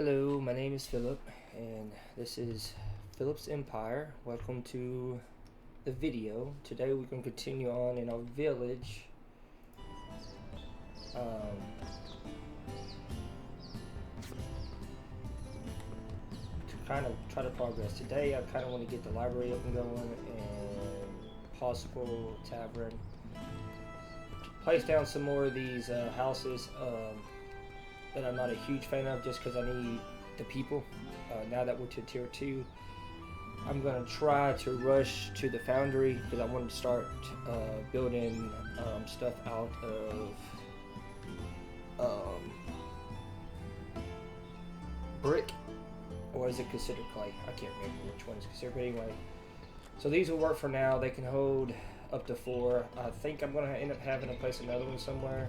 Hello, my name is Philip, and this is Philip's Empire. Welcome to the video. Today we're going to continue on in our village. To kind of try to progress. Today I kind of want to get the library up and going, and possible tavern. Place down some more of these houses. That I'm not a huge fan of just because I need the people. Now that we're to tier 2, I'm going to try to rush to the foundry because I want to start building stuff out of brick, or is it considered clay? I can't remember which one is considered, but anyway. So these will work for now. They can hold up to 4. I think I'm going to end up having to place another one somewhere.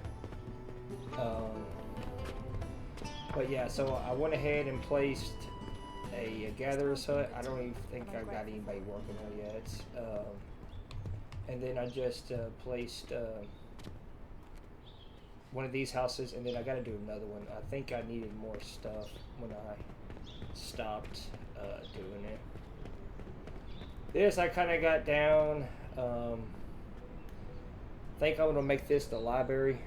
But yeah, so I went ahead and placed a gatherer's hut. I don't even think I got anybody working there yet. And then I just placed one of these houses, and then I got to do another one. I think I needed more stuff when I stopped doing it. This I kind of got down. I think I'm going to make this the library.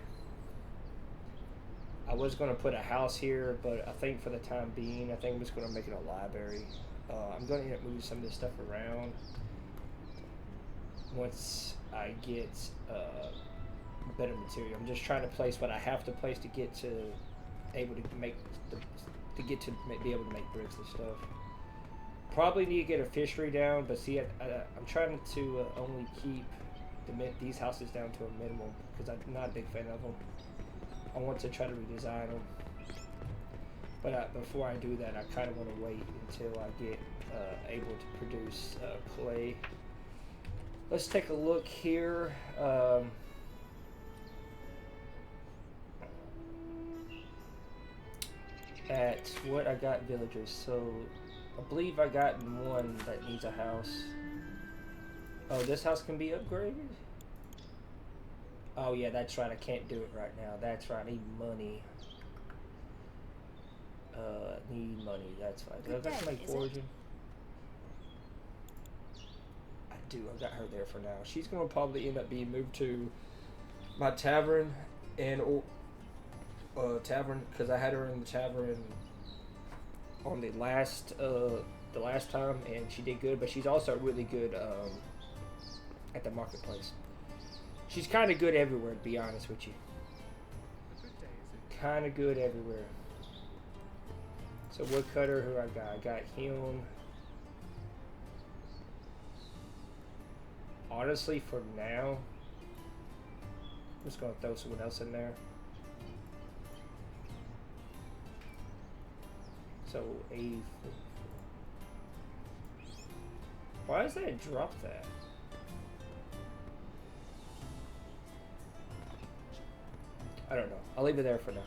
I was going to put a house here, but I think for the time being, I think I'm just going to make it a library. I'm going to end up moving some of this stuff around once I get better material. I'm just trying to place what I have to place to get to able to make be able to make bricks and stuff. Probably need to get a fishery down, but see, I'm trying to only keep these houses down to a minimum because I'm not a big fan of them. I want to try to redesign them, but before I do that, I kind of want to wait until I get able to produce clay. Let's take a look here. At what I got villagers. So I believe I got one that needs a house. Oh, this house can be upgraded? Oh yeah, that's right, I can't do it right now. That's right, I need money. Need money, that's right. Do I got somebody foraging? I do, I got her there for now. She's gonna probably end up being moved to my tavern and tavern, because I had her in the tavern on the last time, and she did good, but she's also really good at the marketplace. She's kind of good everywhere, to be honest with you. Kind of good everywhere. So woodcutter, who I got him. Honestly, for now, I'm just gonna throw someone else in there. So 80. Why is that drop that? I don't know. I'll leave it there for now.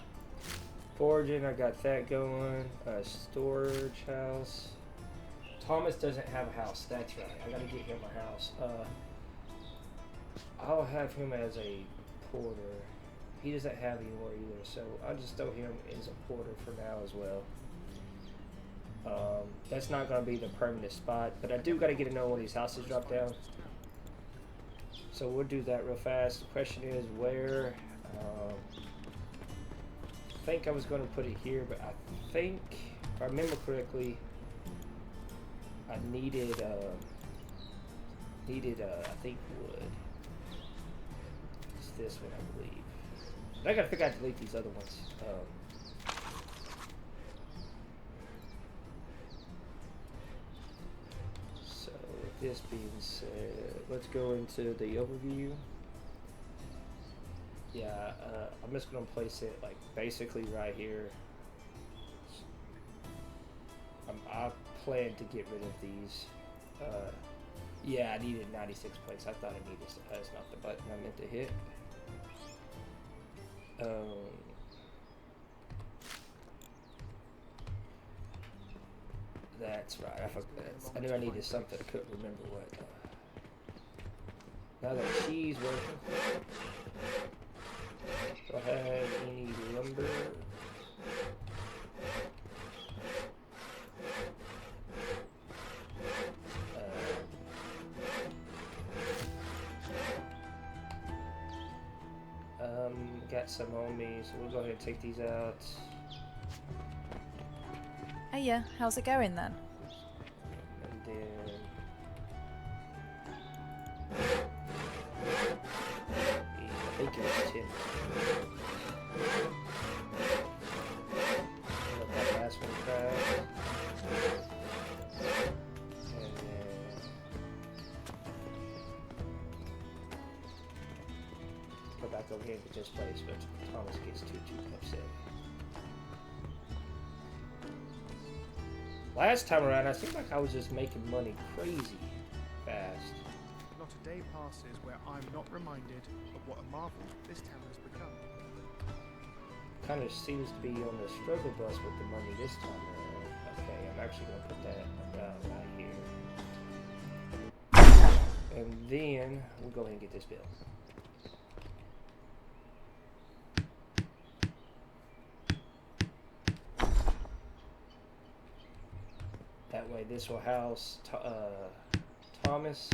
Foraging, I got that going. Storage house. Thomas doesn't have a house. That's right. I gotta get him a house. I'll have him as a porter. He doesn't have anywhere either, so I'll just throw him as a porter for now as well. That's not gonna be the permanent spot, but I do gotta get to know when these houses drop down. So we'll do that real fast. The question is where. I think I was going to put it here, but I think, if I remember correctly, I needed I think wood. It's this one, I believe. But I gotta figure out to delete these other ones. So with this being said, let's go into the overview. Yeah, I'm just gonna place it like basically right here. I plan to get rid of these. Yeah, I needed 96 plates. I thought I needed. That's not the button I meant to hit. That's right. I forgot. I knew I needed something. I couldn't remember what. Now that she's working. Do I have any lumber? got some on me, so we'll go ahead and take these out. Hey, yeah, how's it going then? And then I think it was 10. Let that last one crash. And then go back over here and get this place, but Thomas gets too upset. Last time around, I seemed like I was just making money crazy fast. Not a day passes where I'm not reminded of what a marvel this town has become. Kind of seems to be on the struggle bus with the money this time around. Okay, I'm actually going to put that down right here. And then we'll go ahead and get this bill. That way this will house Thomas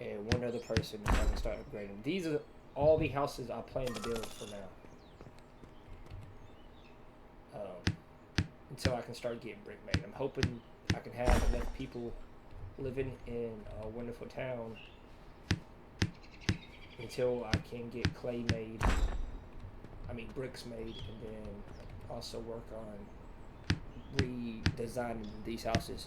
and one other person so I can start upgrading. These are all the houses I plan to build for now. Until I can start getting brick made. I'm hoping I can have enough people living in a wonderful town until I can get clay made, bricks made, and then also work on redesigning these houses.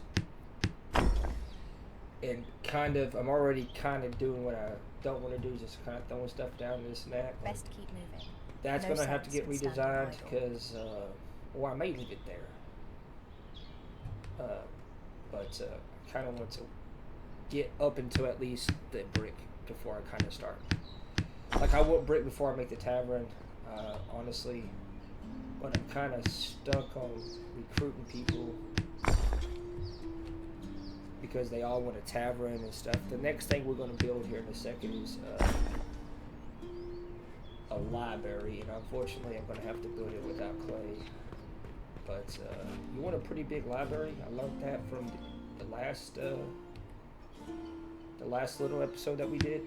And I'm already kind of doing what I don't want to do, just kind of throwing stuff down this and that. Best keep moving. That's No going to have to sense get in standing redesigned idle. because, I may leave it there. But I kind of want to get up into at least the brick before I kind of start. Like, I want brick before I make the tavern, honestly. But I'm kind of stuck on recruiting people because they all want a tavern and stuff. The next thing we're going to build here in a second is a library, and unfortunately I'm going to have to build it without clay. But you want a pretty big library. I learned that from the last little episode that we did.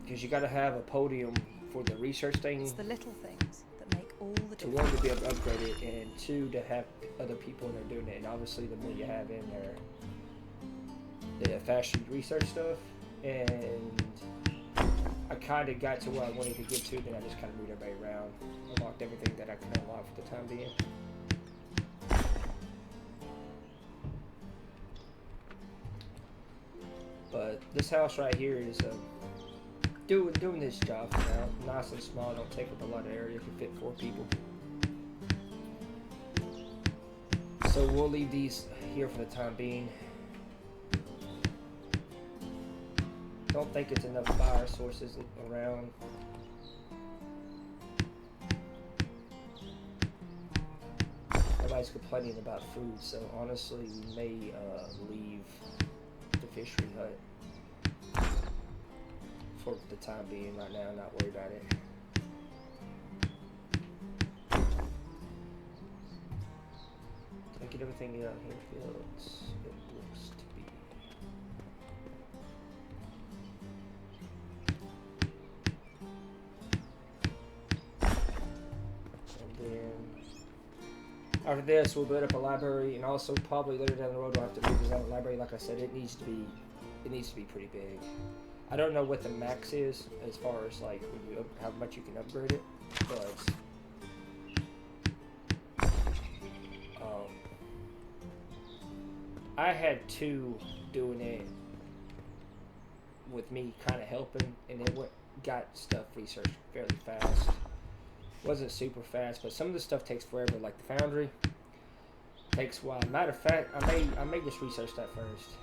Because you got to have a podium for the research thing. It's the little things that make all the To difference. one, to be able to upgrade it, and two, to have other people in there doing it. And obviously, the more you have in there, the fashion research stuff. And I kind of got to where I wanted to get to, then I just kind of moved everybody around. Unlocked everything that I could unlock for the time being. But this house right here is doing this job for now. Nice and small, don't take up a lot of area, can fit 4 people. So we'll leave these here for the time being. Don't think it's enough fire sources around. Everybody's complaining about food, so honestly we may leave the fishery hut for the time being right now, not worry about it. Did I get everything out here? It looks to be. And then after this, we'll build up a library, and also probably later down the road we'll have to redesign the library. Like I said, it needs to be pretty big. I don't know what the max is as far as like when you how much you can upgrade it, but I had 2 doing it with me kind of helping, and it got stuff researched fairly fast. Wasn't super fast, but some of the stuff takes forever, like the foundry takes a while. Matter of fact, I may just research that first,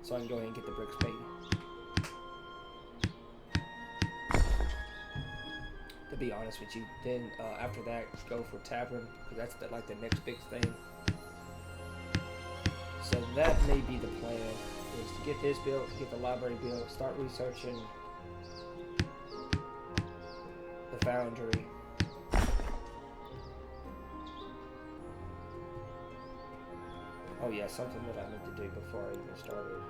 so I can go ahead and get the bricks made. To be honest with you, then after that, go for tavern, because that's the next big thing. So that may be the plan, is to get this built, get the library built, start researching the foundry. Oh yeah, something that I need to do before I even started.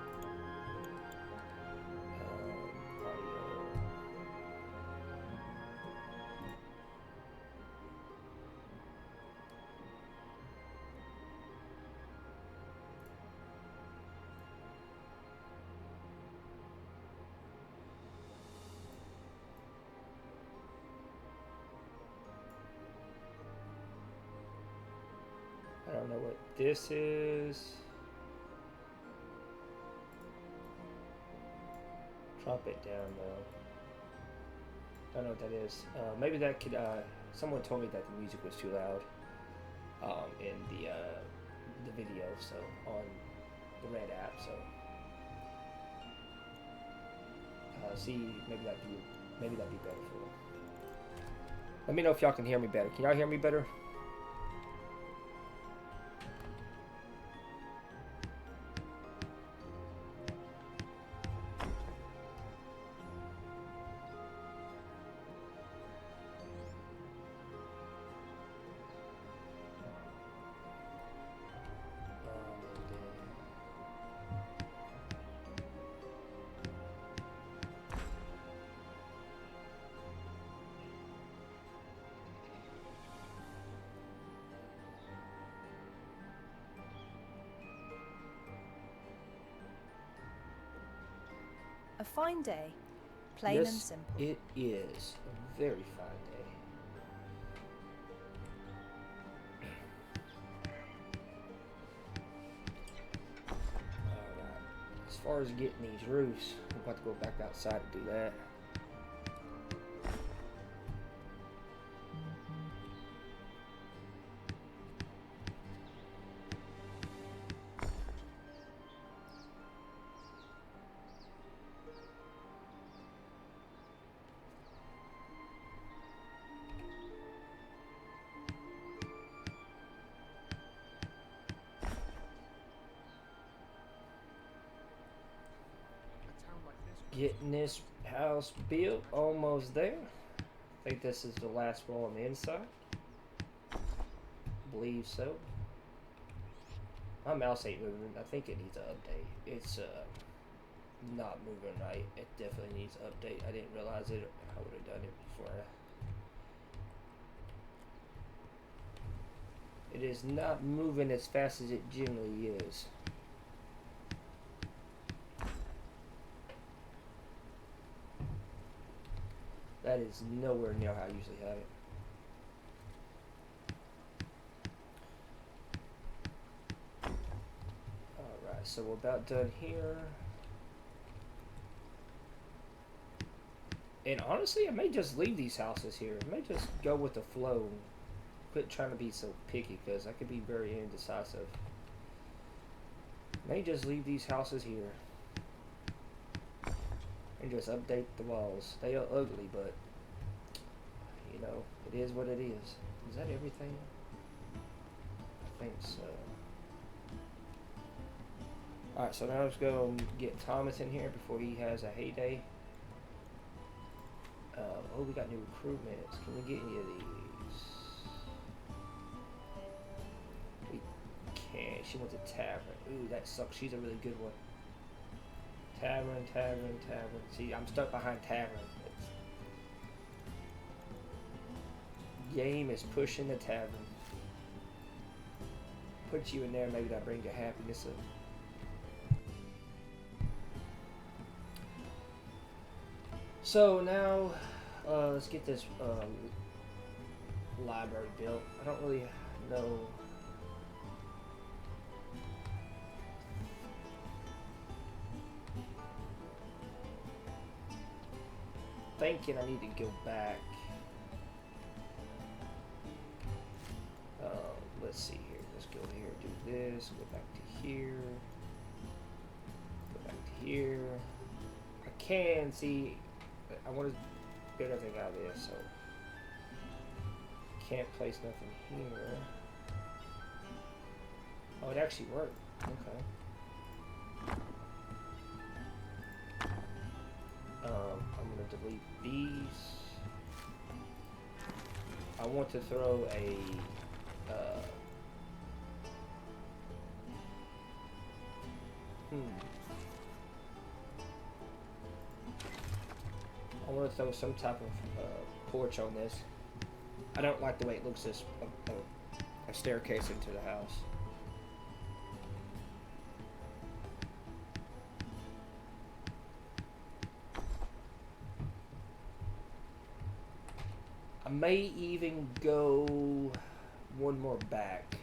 don't know what this is. Drop it down though. Don't know what that is. Maybe that could. Someone told me that the music was too loud in the video, so on the red app. So see, maybe that'd be better for them. Let me know if y'all can hear me better. Can y'all hear me better? A fine day, plain and simple. It is a very fine day. Alright, as far as getting these roofs, I'm about to go back outside to do that. Getting this house built, almost there. I think this is the last wall on the inside. Believe so. My mouse ain't moving. I think it needs an update. It's not moving right. It definitely needs an update. I didn't realize it. I would have done it before. It is not moving as fast as it generally is. That is nowhere near how I usually have it. Alright, so we're about done here. And honestly, I may just leave these houses here. I may just go with the flow. Quit trying to be so picky, because I could be very indecisive. May just leave these houses here. And just update the walls. They are ugly, but you know, it is what it is. Is that everything? I think so. Alright, so now let's go get Thomas in here before he has a heyday. Oh, we got new recruitments. Can we get any of these? We can't. She wants a tavern. Ooh, that sucks. She's a really good one. Tavern, tavern, tavern. See, I'm stuck behind tavern. Game is pushing the tavern. Put you in there, maybe that'll bring your happiness up. So now, let's get this library built. I don't really know. Thinking I need to go back. Let's see here. Let's go here, do this, go back to here, go back to here. I can see. I want to get everything out of this, so can't place nothing here. Oh, it actually worked. Okay. I'm gonna delete these. I want to throw a I want to throw some type of porch on this. I don't like the way it looks as a staircase into the house. I may even go one more back.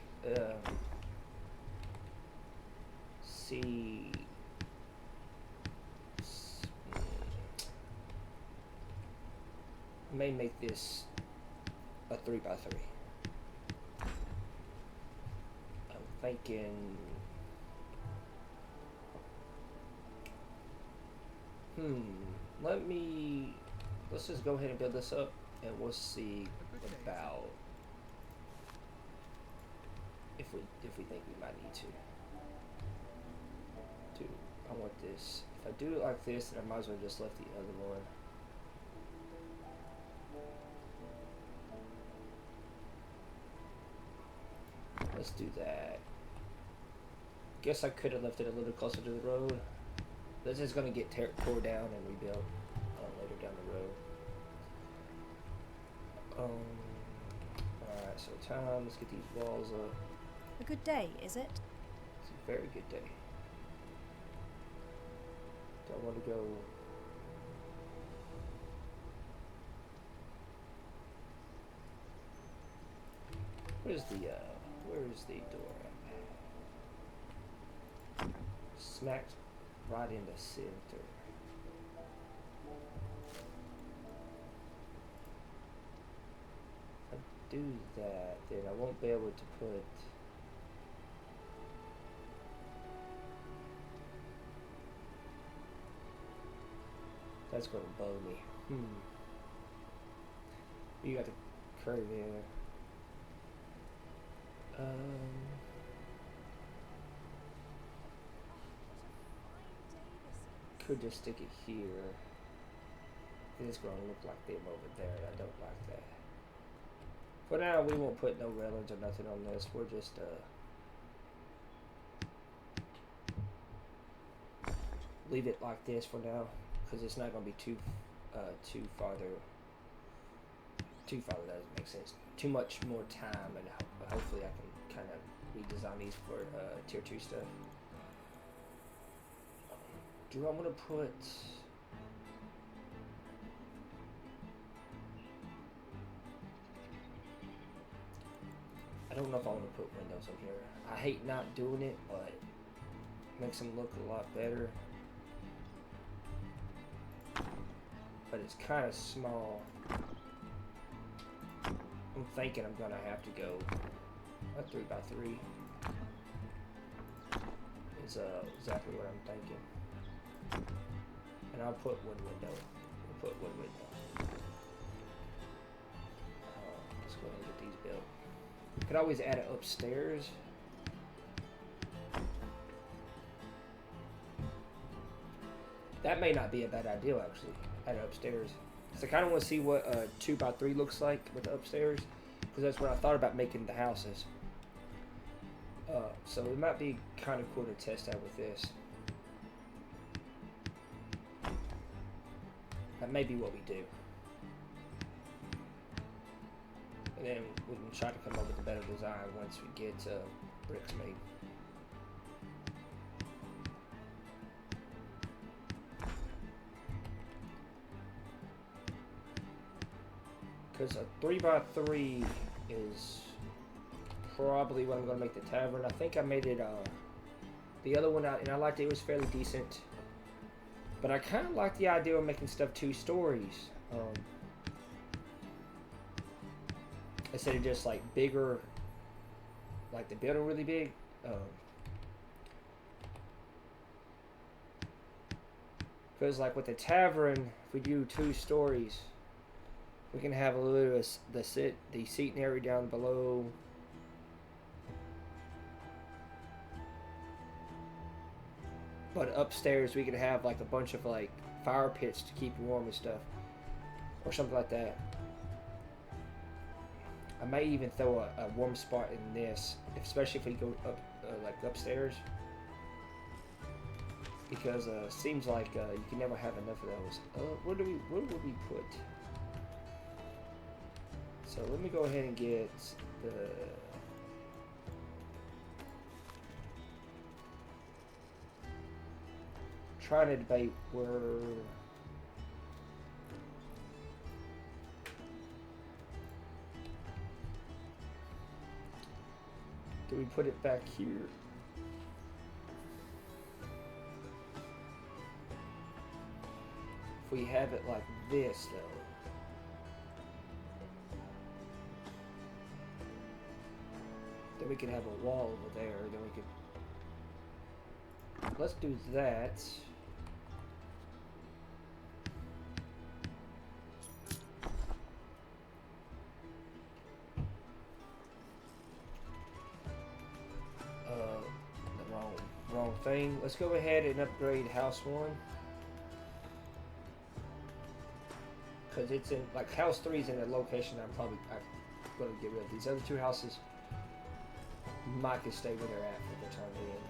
see. May make this a 3x3. I'm thinking. Let's just go ahead and build this up, and we'll see about if we think we might need to. I want this. If I do it like this, then I might as well just left the other one. Let's do that. Guess I could have left it a little closer to the road. This is gonna get tore down and rebuilt later down the road. Alright, so let's get these walls up. A good day, is it? It's a very good day. Do I want to go? Where's the door at? Smacked right in the center. If I do that, then I won't be able to put. That's gonna bug me. You got the curve in. Could just stick it here. It's gonna look like them over there. I don't like that. For now, we won't put no railings or nothing on this. We're just leave it like this for now, because it's not gonna be too farther. Too far doesn't make sense. Too much more time, and hopefully I can kind of redesign these for tier 2 stuff. Do I want to put? I don't know if I want to put windows over here. I hate not doing it, but it makes them look a lot better. But it's kind of small. I'm thinking I'm gonna have to go a 3x3. Is exactly what I'm thinking. And I'll put one window. We'll put one window. Let's go ahead and get these built. Could always add it upstairs. That may not be a bad idea, actually. Add it upstairs. So I kind of want to see what a 2x3 looks like with the upstairs, because that's what I thought about making the houses. So it might be kind of cool to test out with this. That may be what we do. And then we can try to come up with a better design once we get bricks made. Because a 3x3 is probably what I'm going to make the tavern. I think I made it, the other one, and I liked it. It was fairly decent. But I kind of like the idea of making stuff 2 stories. Instead of just like bigger, like the building really big. Because like with the tavern, if we do 2 stories, we can have a little of the seating area down below. But upstairs we could have like a bunch of like fire pits to keep you warm and stuff, or something like that. I may even throw a warm spot in this, especially if we go up like upstairs, because seems like you can never have enough of those. Where would we put? So let me go ahead and get the. Trying to debate where. Do we put it back here? we have it like this, though. Then we can have a wall over there. Then we could. Let's do that. The wrong thing. Let's go ahead and upgrade house 1. Because it's in, like, house 3 is in a location I'm going to get rid of. These other 2 houses might can stay where they're at for the time being.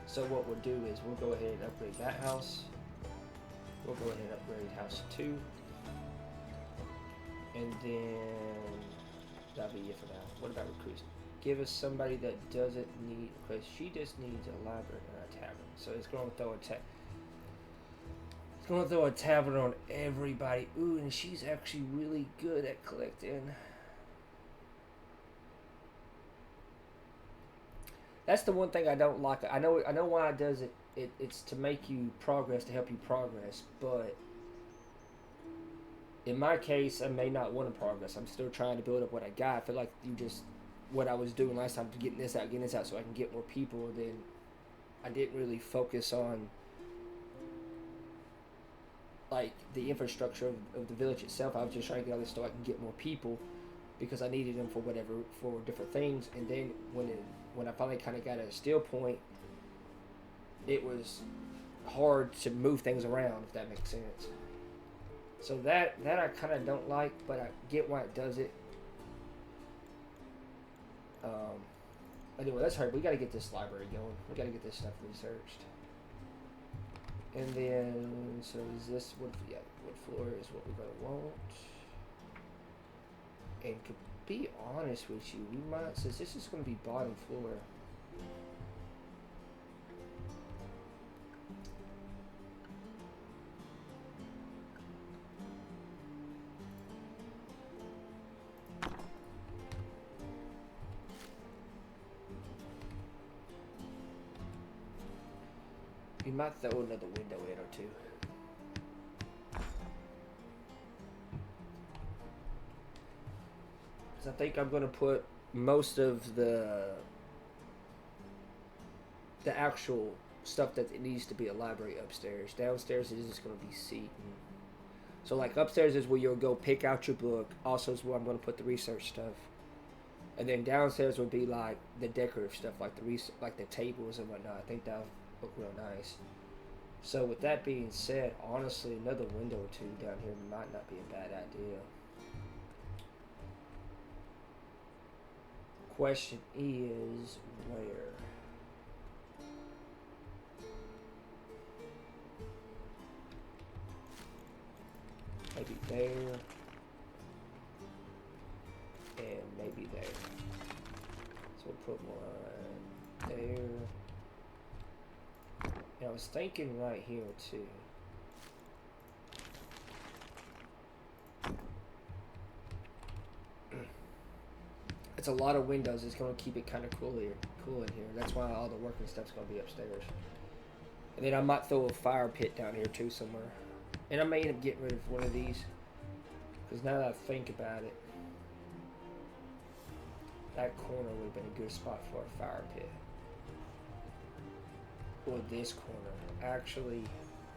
So what we'll do is we'll go ahead and upgrade that house. We'll go ahead and upgrade house 2. And then that'll be it for now. What about recruits? Give us somebody that doesn't need, because she just needs a library and a tavern. So it's going to throw a tavern on everybody. Ooh, and she's actually really good at collecting. That's the one thing I don't like. I know why it does it. It's to make you progress, to help you progress. But in my case, I may not want to progress. I'm still trying to build up what I got. I feel like what I was doing last time, to getting this out, so I can get more people. Then I didn't really focus on like the infrastructure of the village itself. I was just trying to get all this so I can get more people, because I needed them for different things. And then when I finally kind of got at a still point, it was hard to move things around, if that makes sense. So that I kind of don't like, but I get why it does it. Anyway, let's hurry. We got to get this library going. We got to get this stuff researched. And then, so is this wood floor is what we're going to want. And to be honest with you, we might, since this is going to be bottom floor, we might throw another window in or two. Because I think I'm going to put most of the actual stuff that it needs to be a library upstairs. Downstairs is just going to be seating. So like upstairs is where you'll go pick out your book. Also is where I'm going to put the research stuff. And then downstairs will be like the decorative stuff, like the tables and whatnot. I think that'll look real nice. So with that being said, honestly, another window or two down here might not be a bad idea. Question is where? Maybe there. And maybe there. So we'll put one there. And I was thinking right here too. It's a lot of windows. It's going to keep it kind of cool in here. That's why all the working stuff's going to be upstairs. And then I might throw a fire pit down here too somewhere. And I may end up getting rid of one of these. Because now that I think about it, that corner would have been a good spot for a fire pit. Or this corner. Actually,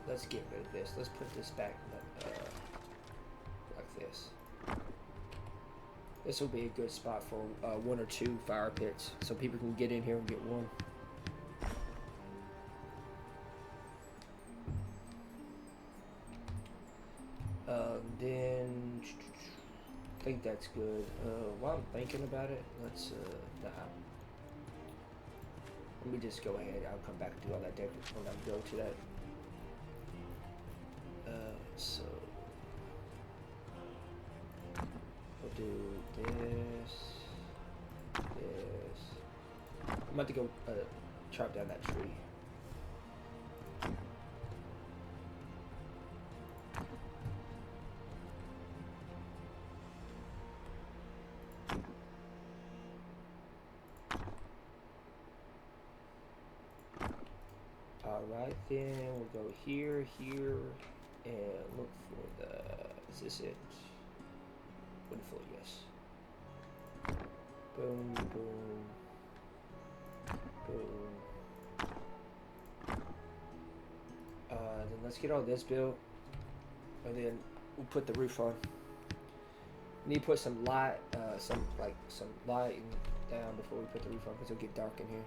let's get rid of this. Let's put this back like this. This will be a good spot for 1 or 2 fire pits, so people can get in here and get warm. Then I think that's good. While I'm thinking about it, let's let me just go ahead. I'll come back and do all that decoration when I go to that. So we'll do this. I'm about to go chop down that tree. right, then we'll go here, here, and look for the. Is this it? Wooden floor, yes. Boom, boom, boom. Then let's get all this built, and then we'll put the roof on. Need to put some light, some lighting down before we put the roof on, because it'll get dark in here.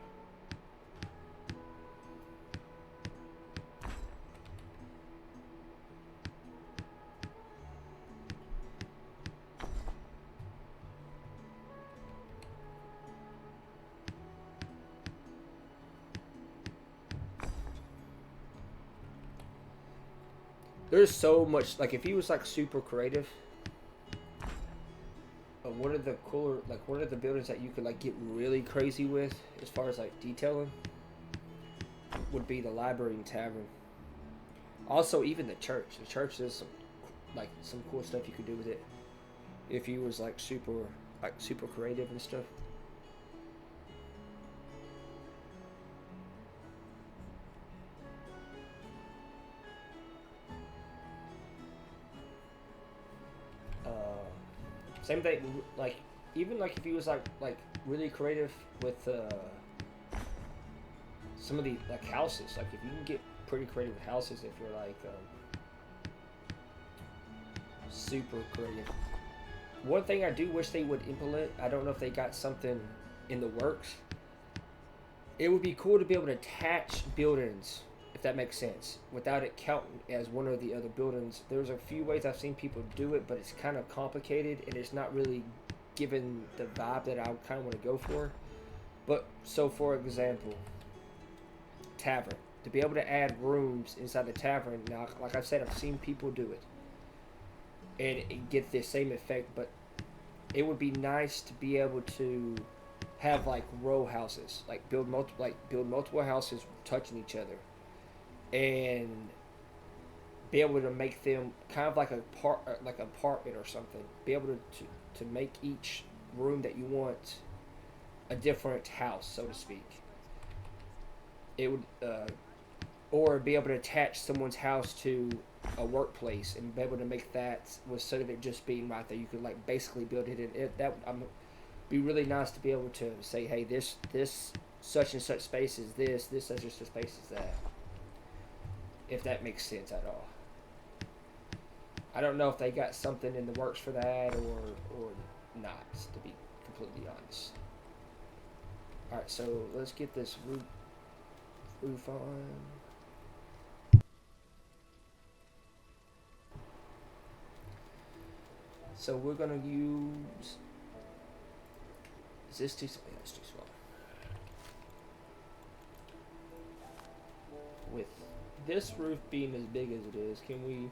There's so much, like if he was like super creative, one of the cooler, like one of the buildings that you could like get really crazy with as far as like detailing would be the library and tavern. Also, even the church. The church is some cool stuff you could do with it if he was like super creative and stuff. Same thing, like even like if he was like really creative with some of the like houses. Like if you can get pretty creative with houses, if you're like super creative. One thing I do wish they would implement, I don't know if they got something in the works. It would be cool to be able to attach buildings, if that makes sense, without it counting as one of the other buildings. There's a few ways I've seen people do it, but it's kind of complicated and it's not really given the vibe that I kind of want to go for. But so, for example, tavern, to be able to add rooms inside the tavern. Now, like I said, I've seen people do it and get the same effect, but it would be nice to be able to have like row houses, like build multiple houses touching each other, and be able to make them kind of like like an apartment or something. Be able to make each room that you want a different house, so to speak. It would, or be able to attach someone's house to a workplace and be able to make that, instead of it just being right there, you could like basically build it in it. That be really nice to be able to say, hey, this such and such space is this such and such space is that. If that makes sense at all. I don't know if they got something in the works for that or not, to be completely honest. Alright, so let's get this roof on. So we're gonna use. Is this too small? Yeah, it's too small. With this roof being as big as it is, can we?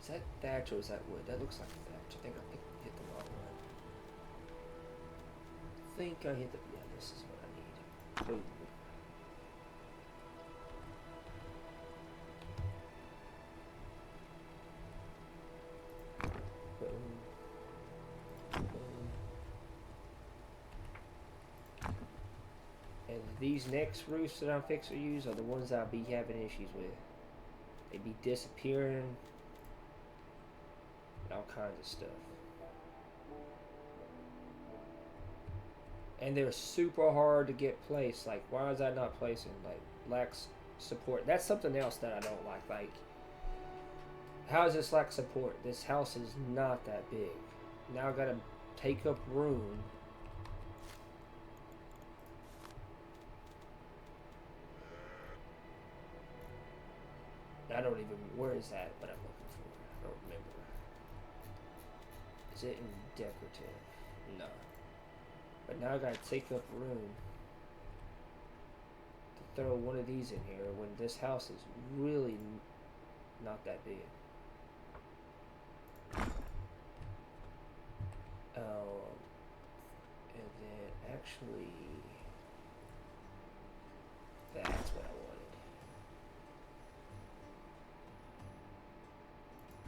Is that thatch or is that wood? That looks like thatch. I think I hit the wrong one. I think I hit the. Yeah, this is what I need. Boom. And these next roofs that I'm fixing to use are the ones I'll be having issues with. They be disappearing and all kinds of stuff. And they're super hard to get placed. Like, why is that not placing? Like, lacks support. That's something else that I don't like. Like, how does this lack support? This house is not that big. Now I gotta take up room. I don't even, where is that what I'm looking for? I don't remember. Is it in decorative? No. But now I gotta take up room to throw one of these in here when this house is really not that big. And then actually, that's what I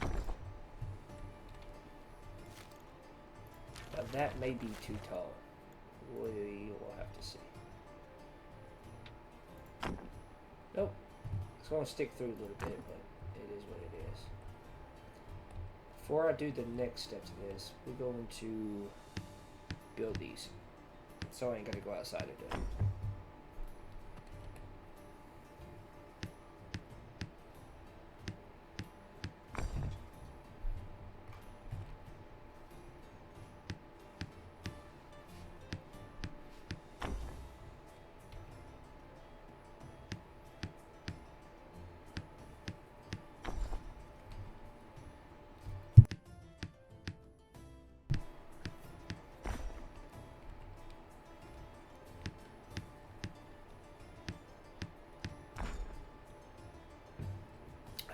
wanted. Now that may be too tall. We will have to see. Nope. It's going to stick through a little bit, but it is what it is. Before I do the next steps of this, we're going to build these. So I ain't got to go outside and do it.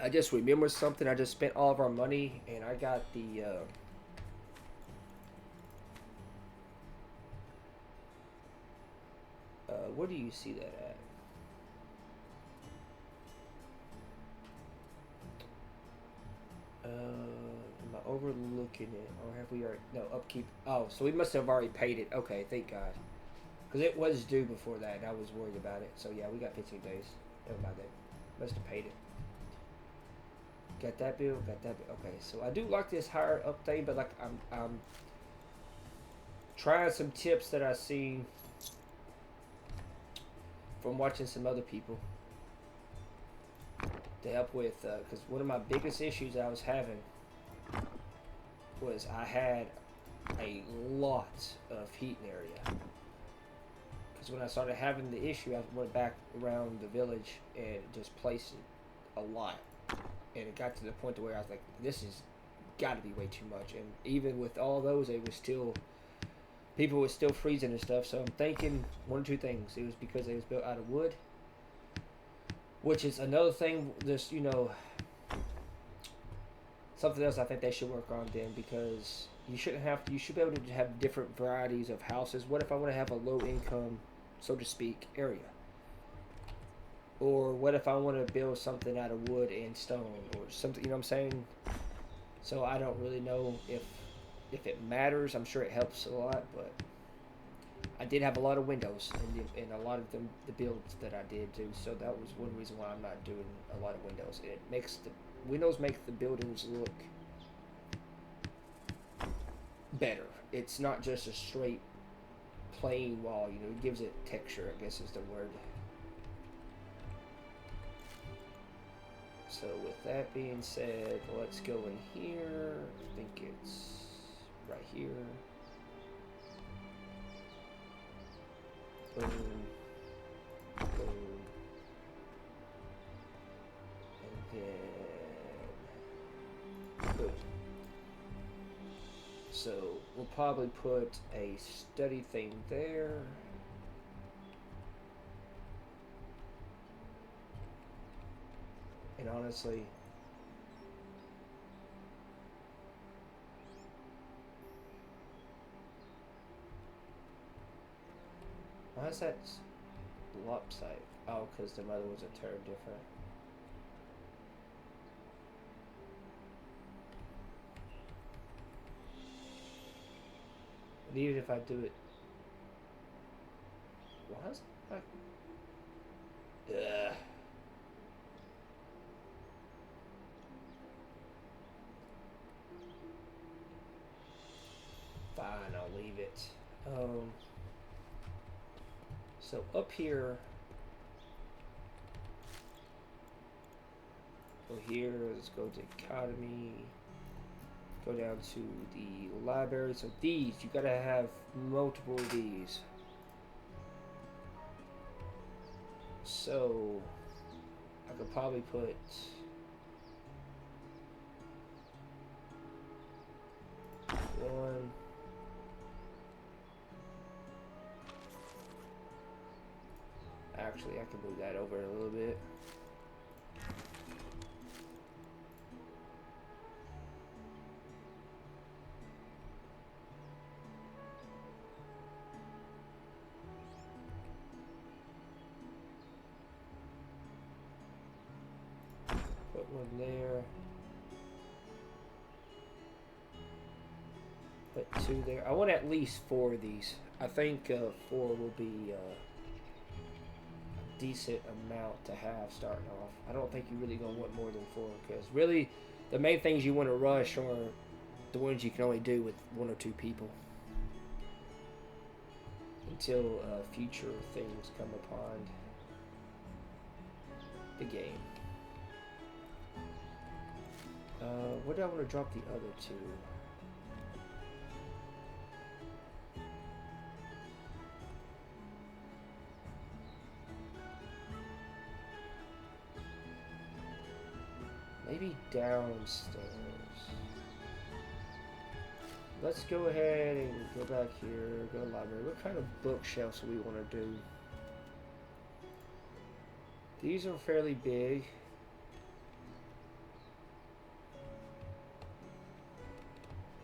I just remembered something. I just spent all of our money, and I got the where do you see that at? Am I overlooking it, or have we already? No, upkeep. Oh, so we must have already paid it. Okay, thank God, because it was due before that, and I was worried about it. So yeah, we got 15 days. Never mind that. Must have paid it. Got that bill. Got that bill. Okay, so I do like this higher up thing, but like I'm trying some tips that I seen from watching some other people to help with, because one of my biggest issues I was having was I had a lot of heat in area. Because when I started having the issue, I went back around the village and just placed it a lot. And it got to the point to where I was like, this has got to be way too much. And even with all those, it was still, people were still freezing and stuff. So I'm thinking one or two things. It was because it was built out of wood, which is another thing. Just, you know, something else I think they should work on then, because you shouldn't have, you should be able to have different varieties of houses. What if I want to have a low income, so to speak, area? Or what if I want to build something out of wood and stone or something, you know what I'm saying? So I don't really know if it matters. I'm sure it helps a lot, but I did have a lot of windows in a lot of the builds that I did do. So that was one reason why I'm not doing a lot of windows. It makes the windows make the buildings look better. It's not just a straight plain wall, you know, it gives it texture, I guess is the word. So with that being said, let's go in here. I think it's right here. Boom. Boom. And then boom. So we'll probably put a study thing there. And honestly, why is that lopsided? Oh, because the mother was a turn different. But even if I do it, why is it like, ugh. Fine, I'll leave it. So up here, go here, let's go to economy, go down to the library. So these, you gotta have multiple of these. So I could probably put one. Actually, I can move that over a little bit. Put one there. Put two there. I want at least 4 of these. I think 4 will be a decent amount to have starting off. I don't think you're really going to want more than 4 because really the main things you want to rush are the ones you can only do with 1 or 2 people until future things come upon the game. Where do I want to drop the other 2? Maybe downstairs. Let's go ahead and go back here, go to the library. What kind of bookshelves do we want to do? These are fairly big.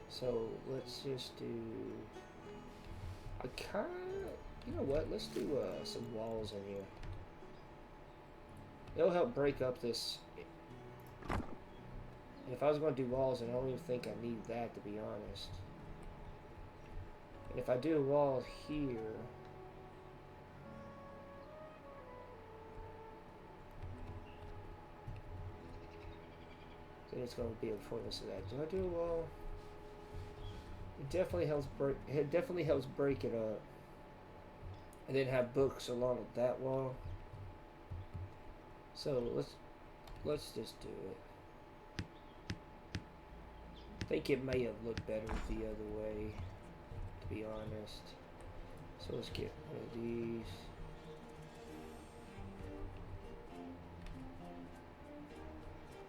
So let's just do, I kind of, you know what, let's do some walls in here. It'll help break up this. If I was going to do walls, I don't even think I need that, to be honest. And if I do a wall here, then it's going to be a pointless of that. Do I do a wall? It definitely helps break. It definitely helps break it up, and then have books along with that wall. So let's just do it. I think it may have looked better the other way, to be honest. So let's get one of these.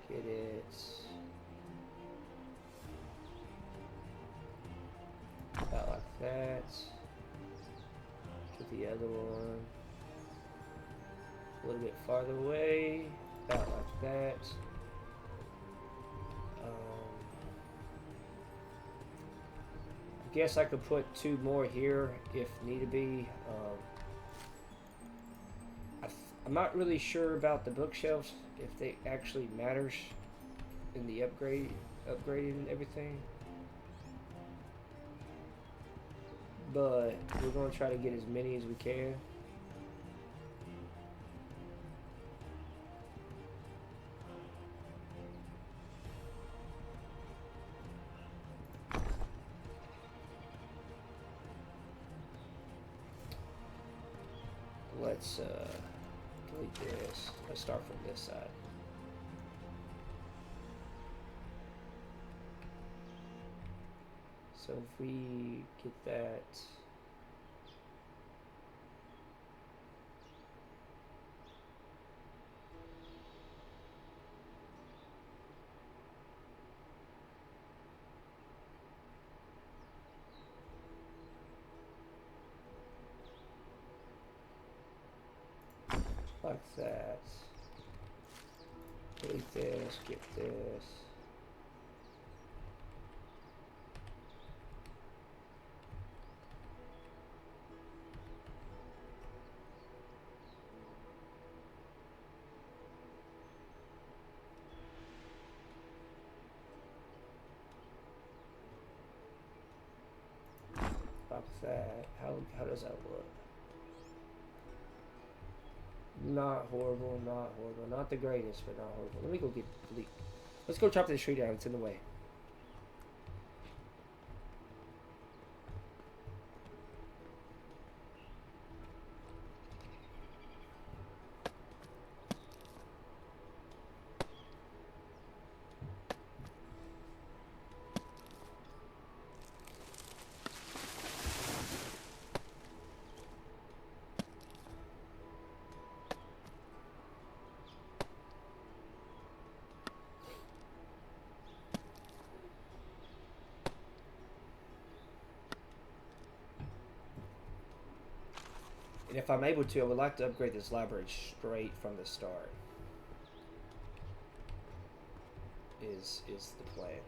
Get it. About like that. Get the other one. A little bit farther away. About like that. I guess I could put 2 more here if need to be. I'm not really sure about the bookshelves, if they actually matters in the upgrading and everything. But we're going to try to get as many as we can. Let's delete this. Let's start from this side. So if we get that, like that. Delete this, get this. Like that. How does that look? Not horrible, not horrible. Not the greatest, but not horrible. Let me go get delete. Let's go chop this tree down. It's in the way. And if I'm able to, I would like to upgrade this library straight from the start. Is the plan.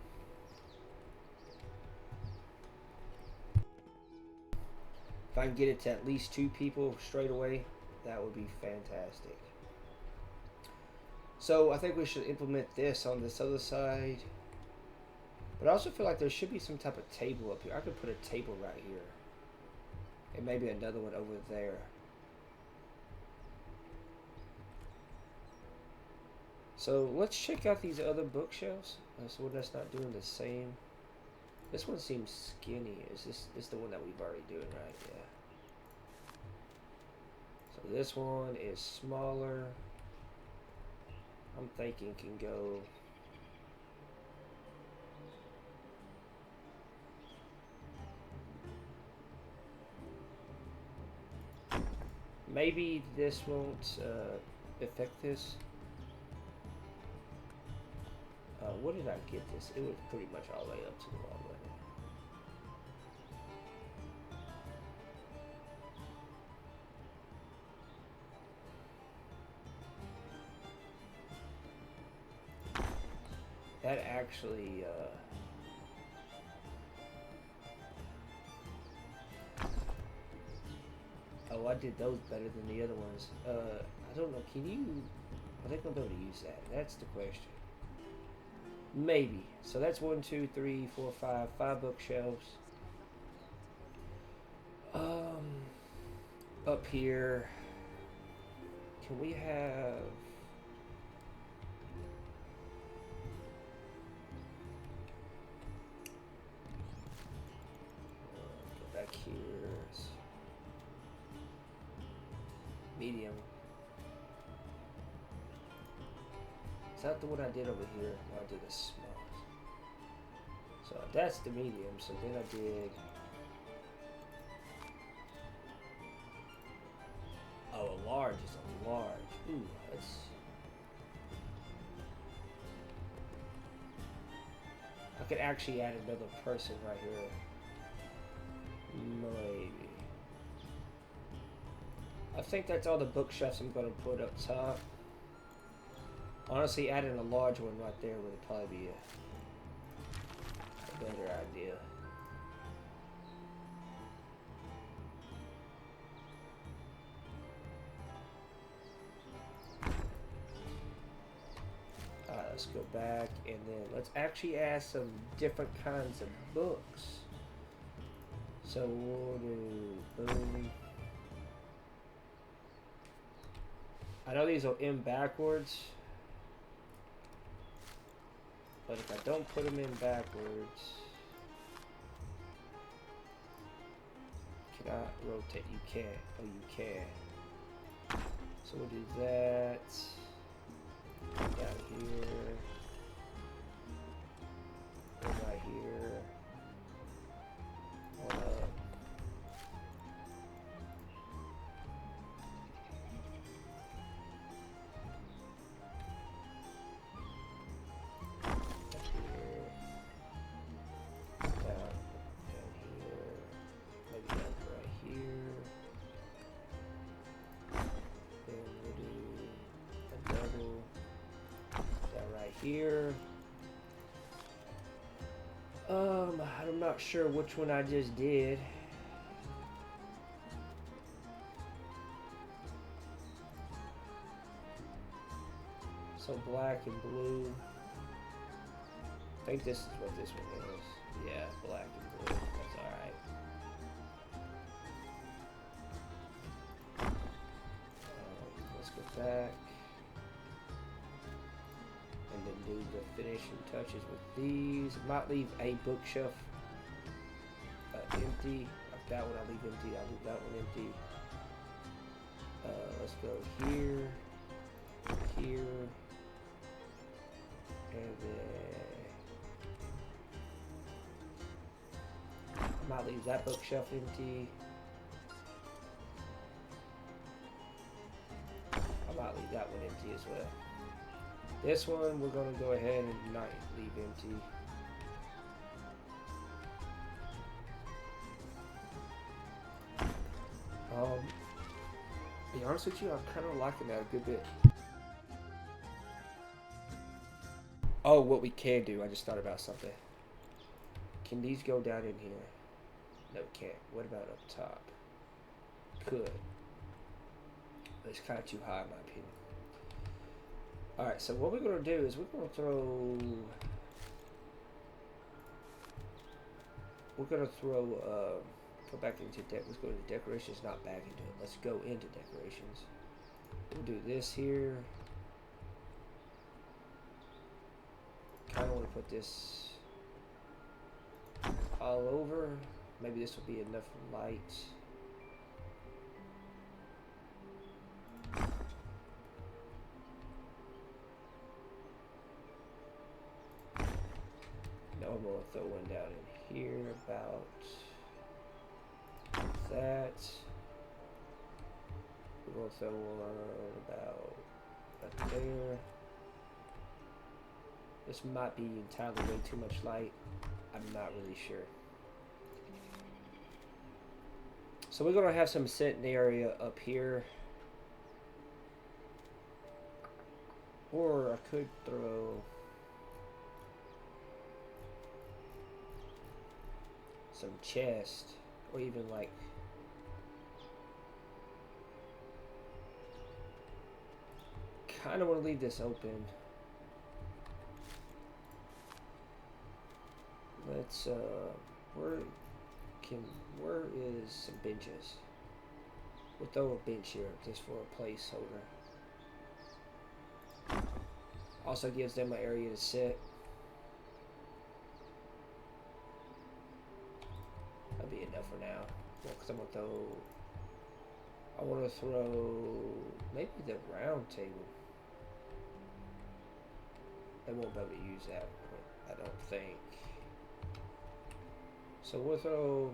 If I can get it to at least 2 people straight away, that would be fantastic. So I think we should implement this on this other side. But I also feel like there should be some type of table up here. I could put a table right here. And maybe another one over there. So let's check out these other bookshelves. So one that's not doing the same. This one seems skinny. Is this the one that we've already doing, right? Yeah. So this one is smaller. I'm thinking can go. Maybe this won't affect this. What did I get this? It was pretty much all the way up to the wall, wasn't it? That actually, oh, I did those better than the other ones. I don't know, can you, are they gonna be able to use that? That's the question. Maybe. So that's 1, 2, 3, 4, 5 bookshelves. Up here, can we have? Go back here. Medium. Is that the one I did over here? No, I did a small. So that's the medium. So then I did. Oh, a large is a large. Ooh, that's. I could actually add another person right here. Maybe. I think that's all the bookshelves I'm going to put up top. Honestly, adding a large one right there would probably be a better idea. Alright, let's go back and then let's actually add some different kinds of books. So we'll do boom. I know these will end backwards. But if I don't put them in backwards, can I rotate? You can't. Oh, you can. So we'll do that. Down here. And right here. One up. Here. I'm not sure which one I just did. So black and blue. I think this is what this one is. Yeah, black and blue. That's alright. Let's go back. And then do the finishing touches with these. Might leave a bookshelf empty. Like that one I'll leave empty. I'll leave that one empty. Let's go here, here, and then I might leave that bookshelf empty. I might leave that one empty as well. This one we're going to go ahead and not leave empty. To be honest with you, I'm kind of liking that a good bit. Oh, what we can do, I just thought about something. Can these go down in here? No, we can't. What about up top? Could. But it's kind of too high in my opinion. Alright, so what we're going to do is we're going to throw Go back into let's go to decorations, not back into it. Let's go into decorations. We'll do this here. Kind of want to put this all over. Maybe this will be enough light. Now I'm going to throw one down in here about that. We're going to throw one about up there. This might be entirely way too much light. I'm not really sure. So we're going to have some sitting area up here. Or I could throw some chest, or even like kind of want to leave this open. Let's where is some benches? We'll throw a bench here just for a placeholder. Also gives them an area to sit. That'll be enough for now. Because I want to throw maybe the round table. They won't be able to use that, I don't think. So we'll throw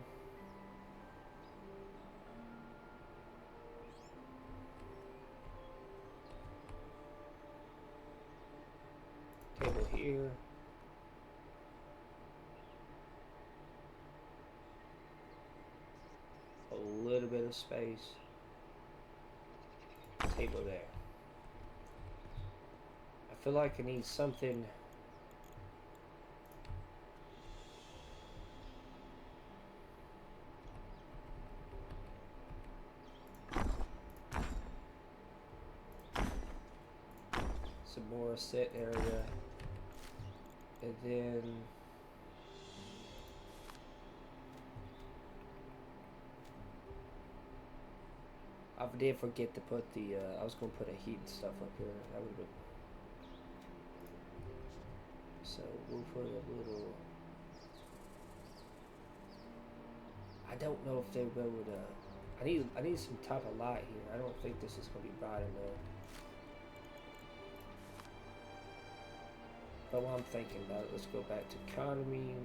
table here. A little bit of space. Table there. I feel like I need something. Some more sit area. And then I did forget to put the I was gonna put a heat and stuff up here. That would have been. So we'll put a little. I don't know if they'll be able to. I need some type of light here. I don't think this is gonna be bright enough. But what I'm thinking about it, let's go back to economy,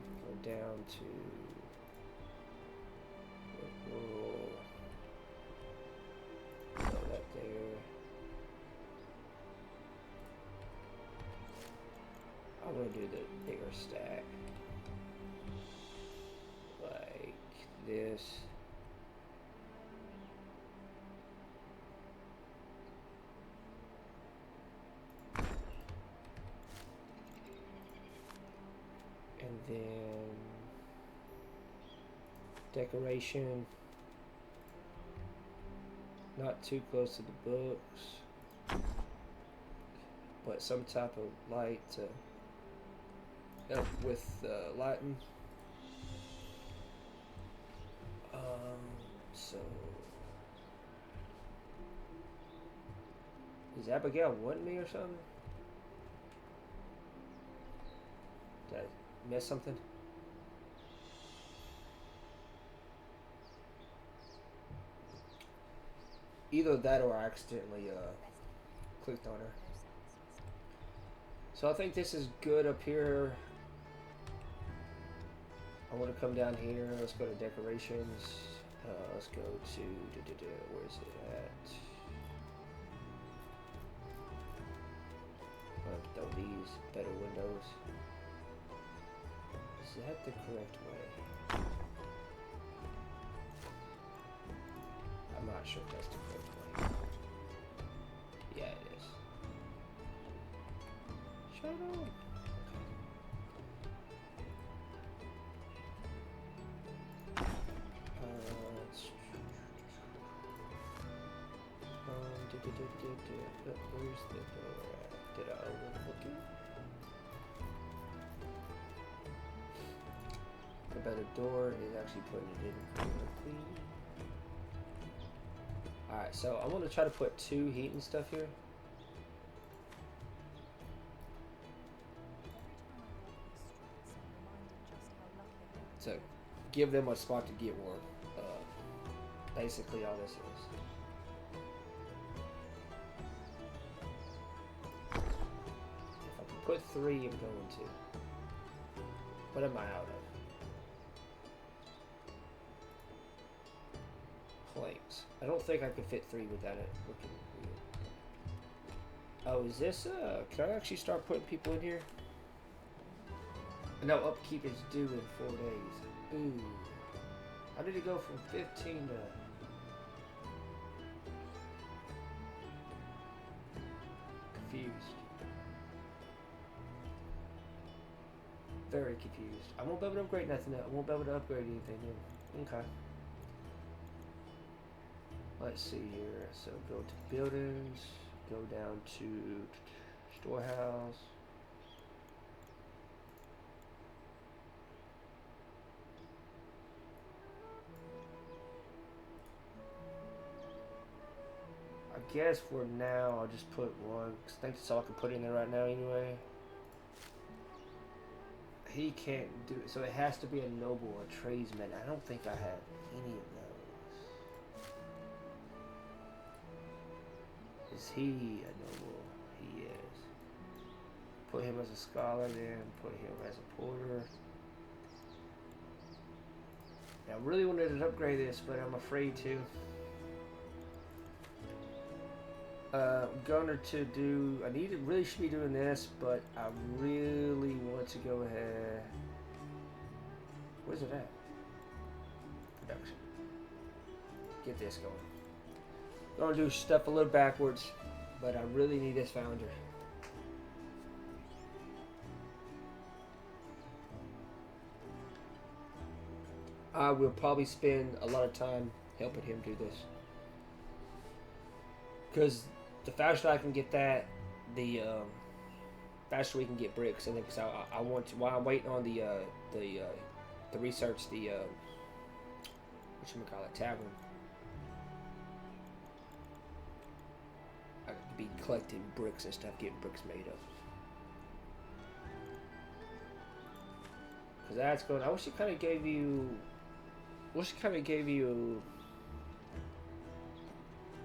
go down to rural, throw that there. I'm gonna do the bigger stack, like this. And then decoration, not too close to the books, but some type of light to help with lighting. So is Abigail wanting me or something? Did I miss something? Either that or I accidentally clicked on her. So I think this is good up here. I want to come down here. Let's go to decorations. Let's go to where is it at? Throw these better windows. Is that the correct way? I'm not sure if that's the correct way. Yeah, it is. Shut up. Where's the door at? Did I overlook it? A better door is actually putting it in correctly. Alright, so I'm going to try to put 2 heat and stuff here. So, give them a spot to get warm. Basically all this is. If I can put 3, I'm going to. What am I out of? Planks. I don't think I could fit 3 without it looking weird. Oh, is this, can I actually start putting people in here? No, upkeep is due in 4 days. Ooh. How did it go from 15 to... Confused. Very confused. I won't be able to upgrade nothing. I won't be able to upgrade anything new. Okay. Let's see here. So go to buildings. Go down to storehouse. I guess for now I'll just put 1. 'Cause I think that's all I can put in there right now anyway. He can't do it, so it has to be a noble, a tradesman. I don't think I have any of those. Is he a noble? He is. Put him as a scholar then, put him as a porter. Now, I really wanted to upgrade this, but I'm afraid to. Gunner to do, really should be doing this, but I really want to go ahead. Where's it at? Production. Get this going. Gonna do stuff a little backwards, but I really need this founder. I will probably spend a lot of time helping him do this. Because the faster I can get that, the faster we can get bricks. And because I want to, while I'm waiting on the research, whatchamacallit, tavern, I could be collecting bricks and stuff, getting bricks made up. Because that's going. I wish it kind of gave you.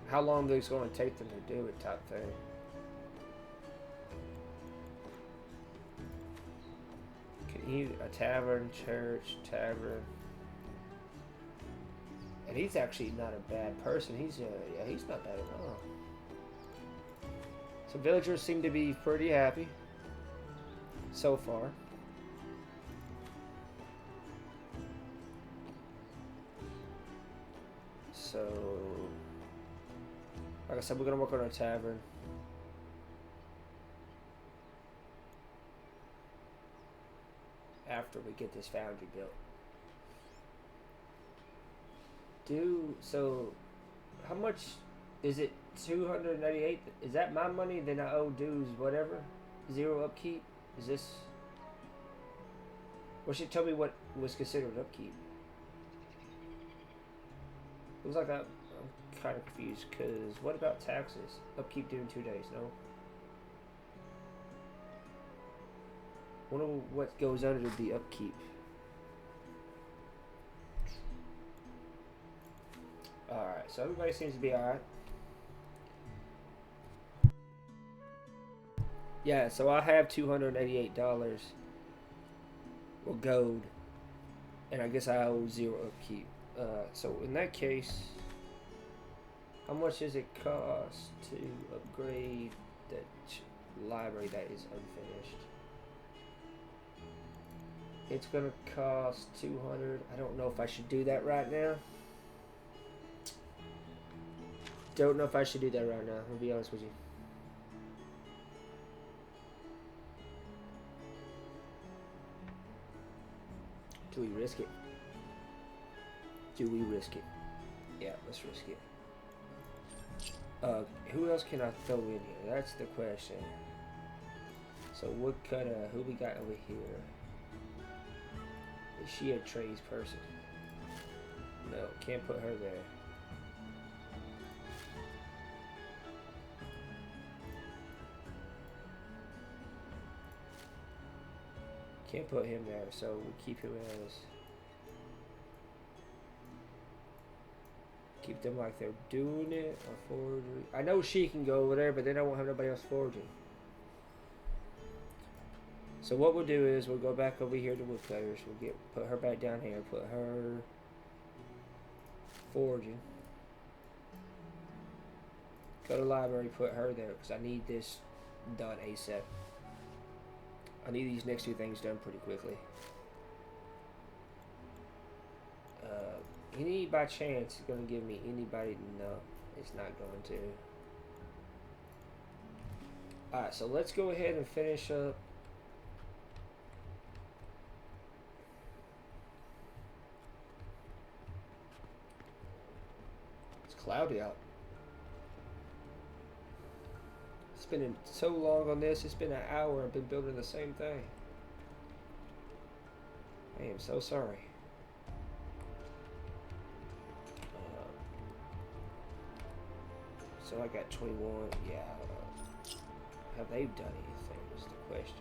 How long it's going to take them to do it, type thing. Can you a tavern, church, tavern, and he's actually not a bad person. He's not bad at all. So villagers seem to be pretty happy so far. So, like I said, we're gonna work on our tavern. After we get this foundry built. So how much is it? 288? Is that my money? Then I owe dues whatever? 0 upkeep? Is this? Well, should tell me what was considered upkeep. It was like I'm kind of confused, because what about taxes? Upkeep due in 2 days, no? Wonder what goes under the upkeep. Alright, so everybody seems to be alright. Yeah, so I have $288 or gold, and I guess I owe 0 upkeep. So in that case, how much does it cost to upgrade the library that is unfinished? It's gonna cost 200. I don't know if I should do that right now. Don't know if I should do that right now. I'll be honest with you. Do we risk it? Do we risk it? Yeah, let's risk it. Who else can I throw in here? That's the question. So what kind of, who we got over here? Is she a trades person? No, can't put her there. Can't put him there, so we'll keep him as. Keep them like they're doing it, or forgery. I know she can go over there, but then I won't have nobody else forging. So what we'll do is we'll go back over here to woodcutters. We'll put her back down here. Put her forging. Go to library. Put her there because I need this done ASAP. I need these next two things done pretty quickly. Any by chance is gonna give me anybody? No, it's not going to. Alright, so let's go ahead and finish up. It's cloudy out. Spending so long on this. It's been an hour. I've been building the same thing. I am so sorry. So I got 21. Yeah. Have they done anything? Is the question.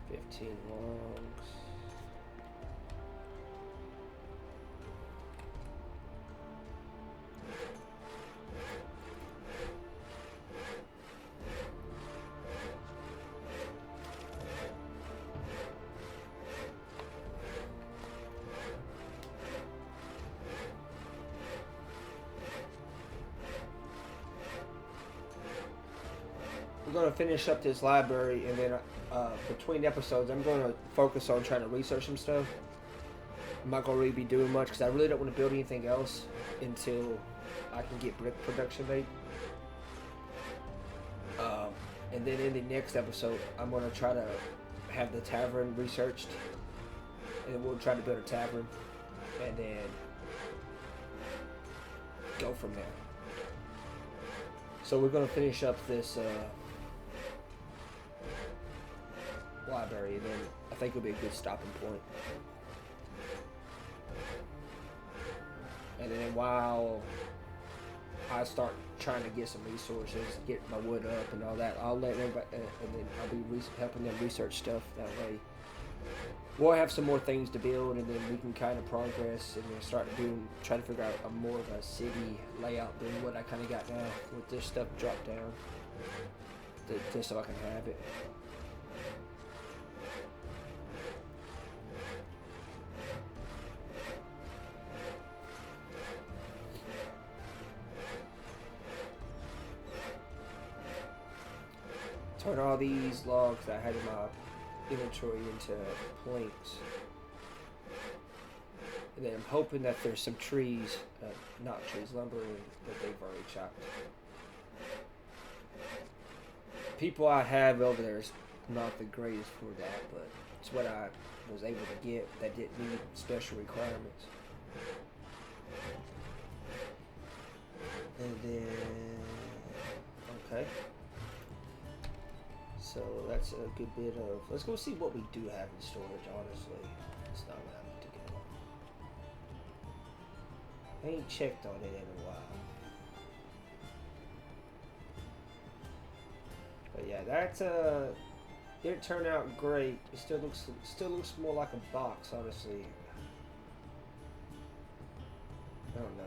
15 longs. We're going to finish up this library, and then between episodes, I'm going to focus on trying to research some stuff. I'm not going to really be doing much because I really don't want to build anything else until I can get brick production made. And then in the next episode, I'm going to try to have the tavern researched, and then we'll try to build a tavern, and then go from there. So we're going to finish up this library, and then I think it'll be a good stopping point. And then while I start trying to get some resources, get my wood up and all that, I'll let everybody, and then I'll be helping them research stuff. That way we'll have some more things to build, and then we can kind of progress and then start trying to figure out a more of a city layout than what I kind of got now with this stuff dropped down, just so I can have it. Turn all these logs that I had in my inventory into planks. And then I'm hoping that there's some trees, not trees, lumber that they've already chopped. People I have over there is not the greatest for that, but it's what I was able to get that didn't need special requirements. And then, okay. So that's a good bit of. Let's go see what we do have in storage. Honestly, it's not what I need to get. I ain't checked on it in a while. But yeah, that didn't turn out great. It still looks more like a box, honestly. I don't know.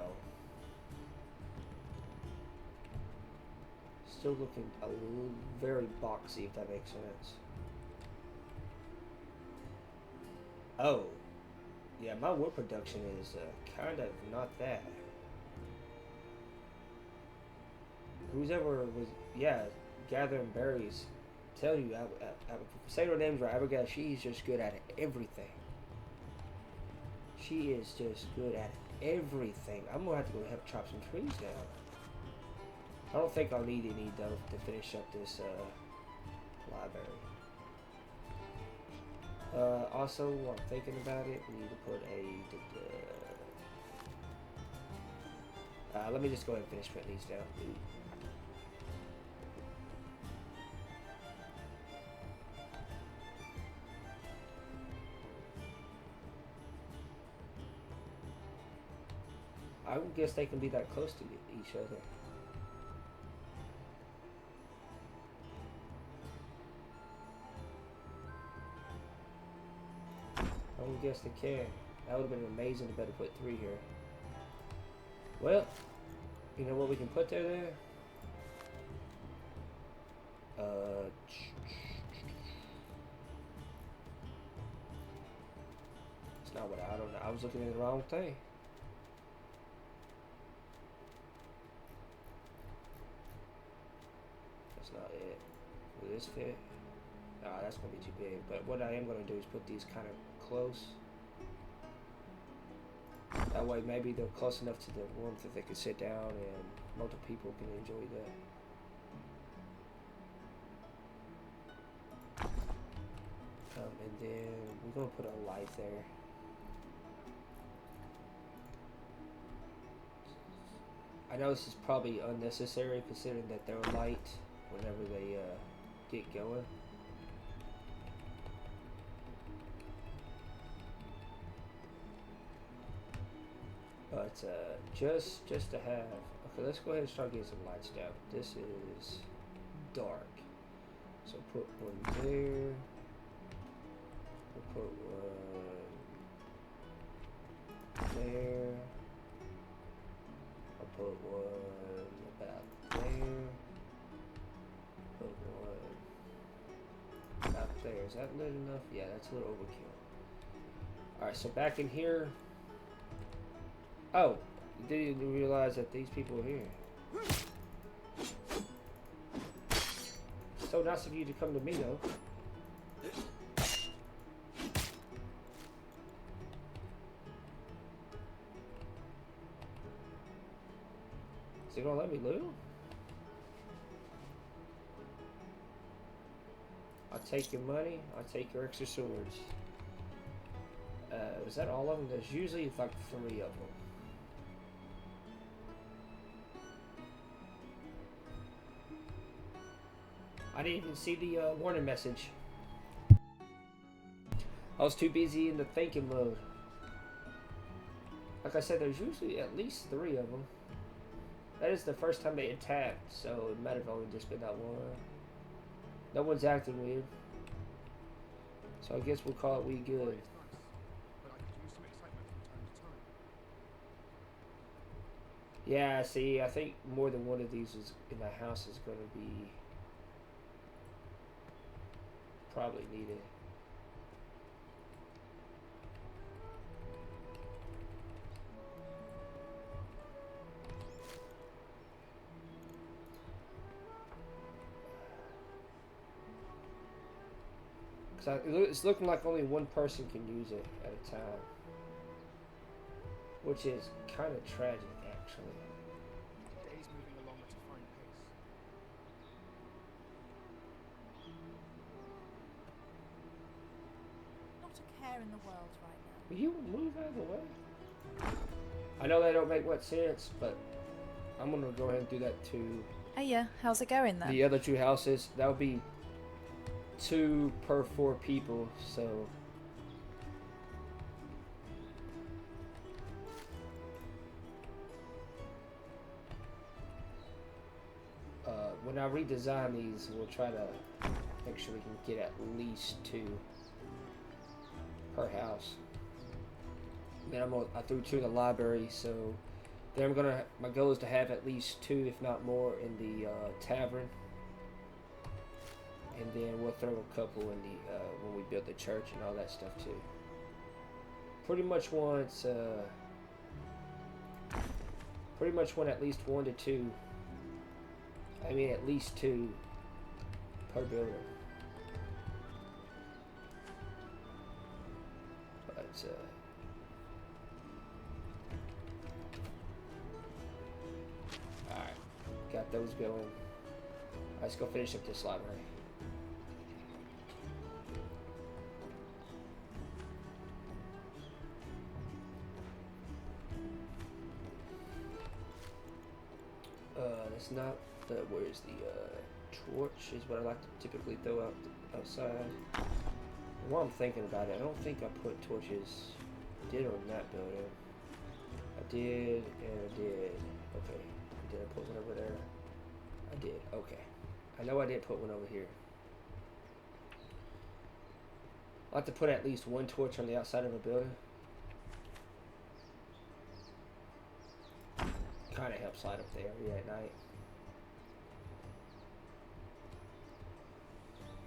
Still looking very boxy, if that makes sense. Oh, yeah, my wood production is kind of not that. Who's ever was, yeah, gathering berries, tell you, say her name's right, Abigail, she's just good at everything. She is just good at everything. I'm gonna have to go help chop some trees down. I don't think I'll need any though to finish up this library. Also, while I'm thinking about it, we need to put a. Let me just go ahead and finish putting these down. I would guess they can be that close to each other. I would guess they can. That would have been amazing to better put 3 here. Well, you know what we can put there? It's not what I don't know. I was looking at the wrong thing. That's not it. Will this fit? Nah, that's gonna be too big. But what I am gonna do is put these kind of close. That way maybe they're close enough to the warmth that they can sit down and multiple people can enjoy that. And then we're gonna put a light there. I know this is probably unnecessary considering that they're light whenever they get going. But just to have, okay, let's go ahead and start getting some lights down. This is dark, so put one there. We'll put one there. I'll put one about there. Put one about there. Is that lit enough? Yeah, that's a little overkill. Alright, so back in here. Oh, didn't realize that these people are here. So nice of you to come to me, though. Is he gonna let me loot? I'll take your money. I'll take your extra swords. Is that all of them? There's usually like 3 of them. I didn't even see the warning message. I was too busy in the thinking mode. Like I said, there's usually at least 3 of them. That is the first time they attacked, so it might have only just been that one. No one's acting weird. So I guess we'll call it we good. Yeah, see, I think more than one of these is in the house is going to be probably needed. Because it's looking like only one person can use it at a time. Which is kind of tragic, actually. Days moving along at a fine pace. Not a care in the world right now. Will you move out of the way? I know that don't make much sense, but I'm going to go ahead and do that to Hey, yeah, how's it going then? the other 2 houses. That would be 2 per 4 people, so... when I redesign these, we'll try to make sure we can get at least 2 per house. Then I threw 2 in the library, so then my goal is to have at least 2, if not more, in the tavern. And then we'll throw a couple in the when we build the church and all that stuff too. Pretty much want at least 1 to 2. I mean, at least 2 per building. But alright, got those going. Let's go finish up this library. It's not the, where's the torch is what I like to typically throw out outside. While I'm thinking about it, I don't think I put torches did on that building. I did, and I did. Okay. Did I put one over there? I did. Okay. I know I did put one over here. I'll have to put at least one torch on the outside of a building. Kind of helps light up the area at night.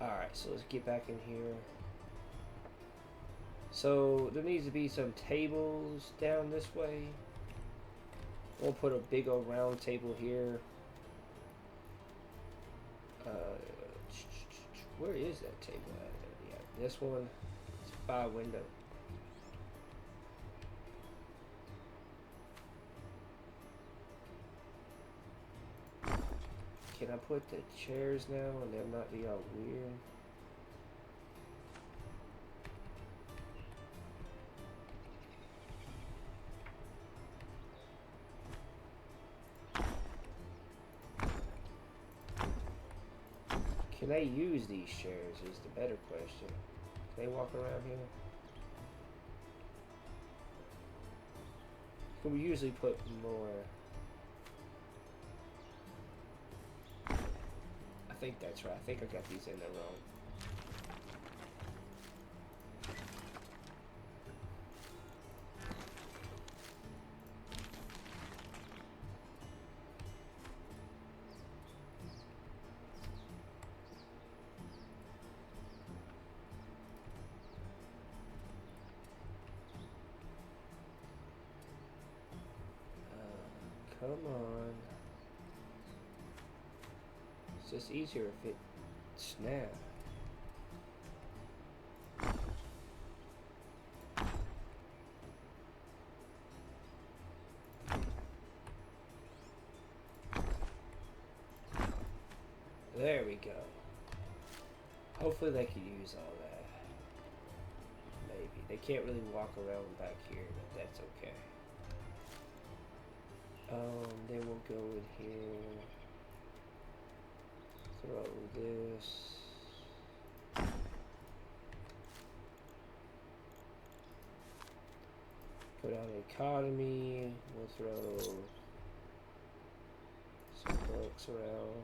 Alright, so let's get back in here. So there needs to be some tables down this way. We'll put a big old round table here. Where is that table at? Yeah, this one. It's by a window. Can I put the chairs now and them not be all weird? Can they use these chairs is the better question. Can they walk around here? Can we usually put more? I think that's right. I think I got these in there wrong. Come on. It's just easier if it snaps. There we go. Hopefully they can use all that. Maybe. They can't really walk around back here, but that's okay. Then we'll go in here. Throw this. Go down to economy. We'll throw some books around.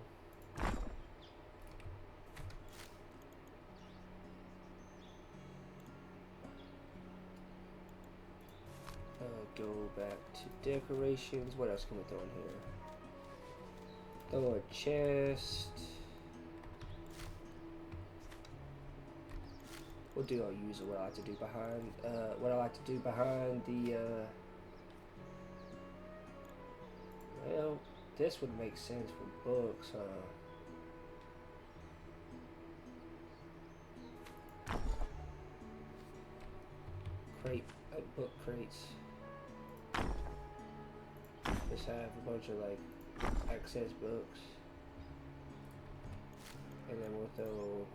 Go back to decorations. What else can we throw in here? Throw a chest. We'll do. I'll use what I like to do behind. What I like to do behind the. Well, this would make sense for books, huh? Crate, like book crates. Just have a bunch of like access books, and then we'll throw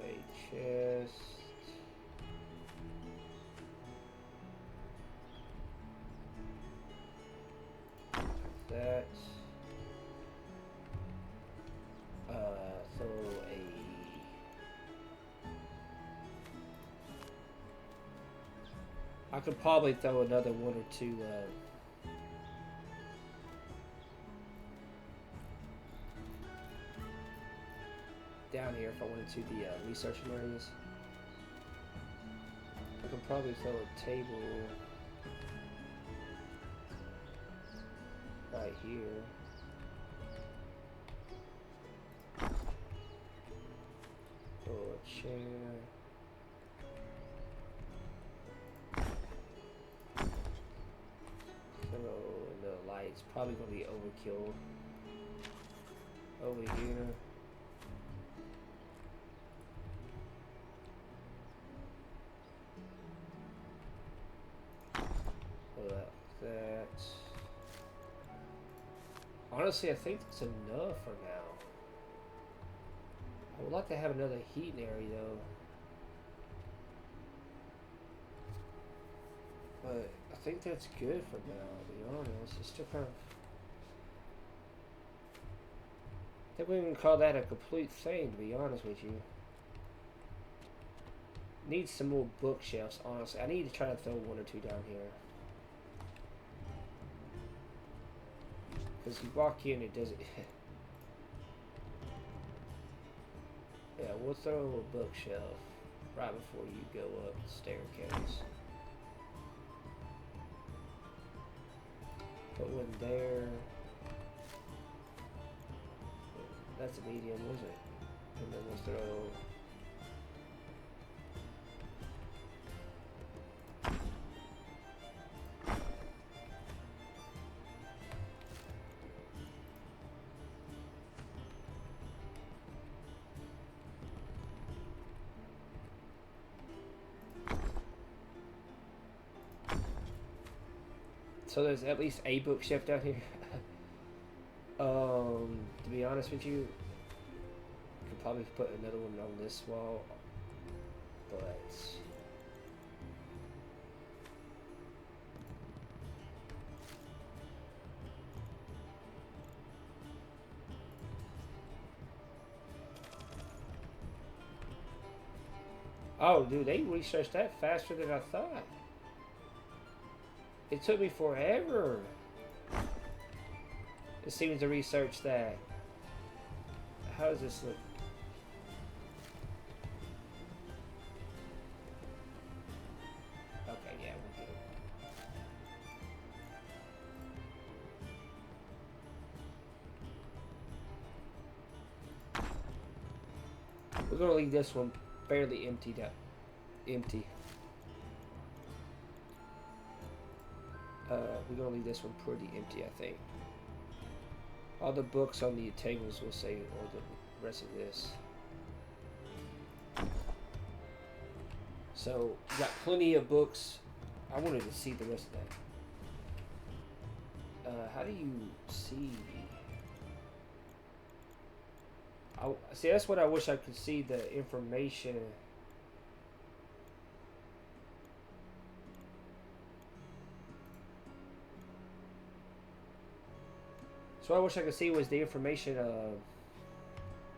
a chest. That. Throw a. I could probably throw another one or two. Down here if I wanted to the researching areas. I could probably throw a table right here. Throw a chair. Throw in the lights. Probably gonna be overkill over here. That. Honestly, I think that's enough for now. I would like to have another heating area though. But I think that's good for now, to be honest. It's still kind of... I think we wouldn't call that a complete thing, to be honest with you. Need some more bookshelves, honestly. I need to try to throw one or two down here. Because you walk in, it doesn't... Yeah, we'll throw a bookshelf right before you go up the staircase. Put one there. That's a medium, was it? And then we'll throw... So there's at least a bookshelf down here. To be honest with you, could probably put another one on this wall, but oh, dude, they researched that faster than I thought. It took me forever. It seems to research that. How does this look? Okay, yeah, we're good. We're gonna leave this one fairly empty. We're gonna leave this one pretty empty, I think. All the books on the tables will say all the rest of this. So, got plenty of books. I wanted to see the rest of that. How do you see? See, that's what I wish I could see, the information. So what I wish I could see was the information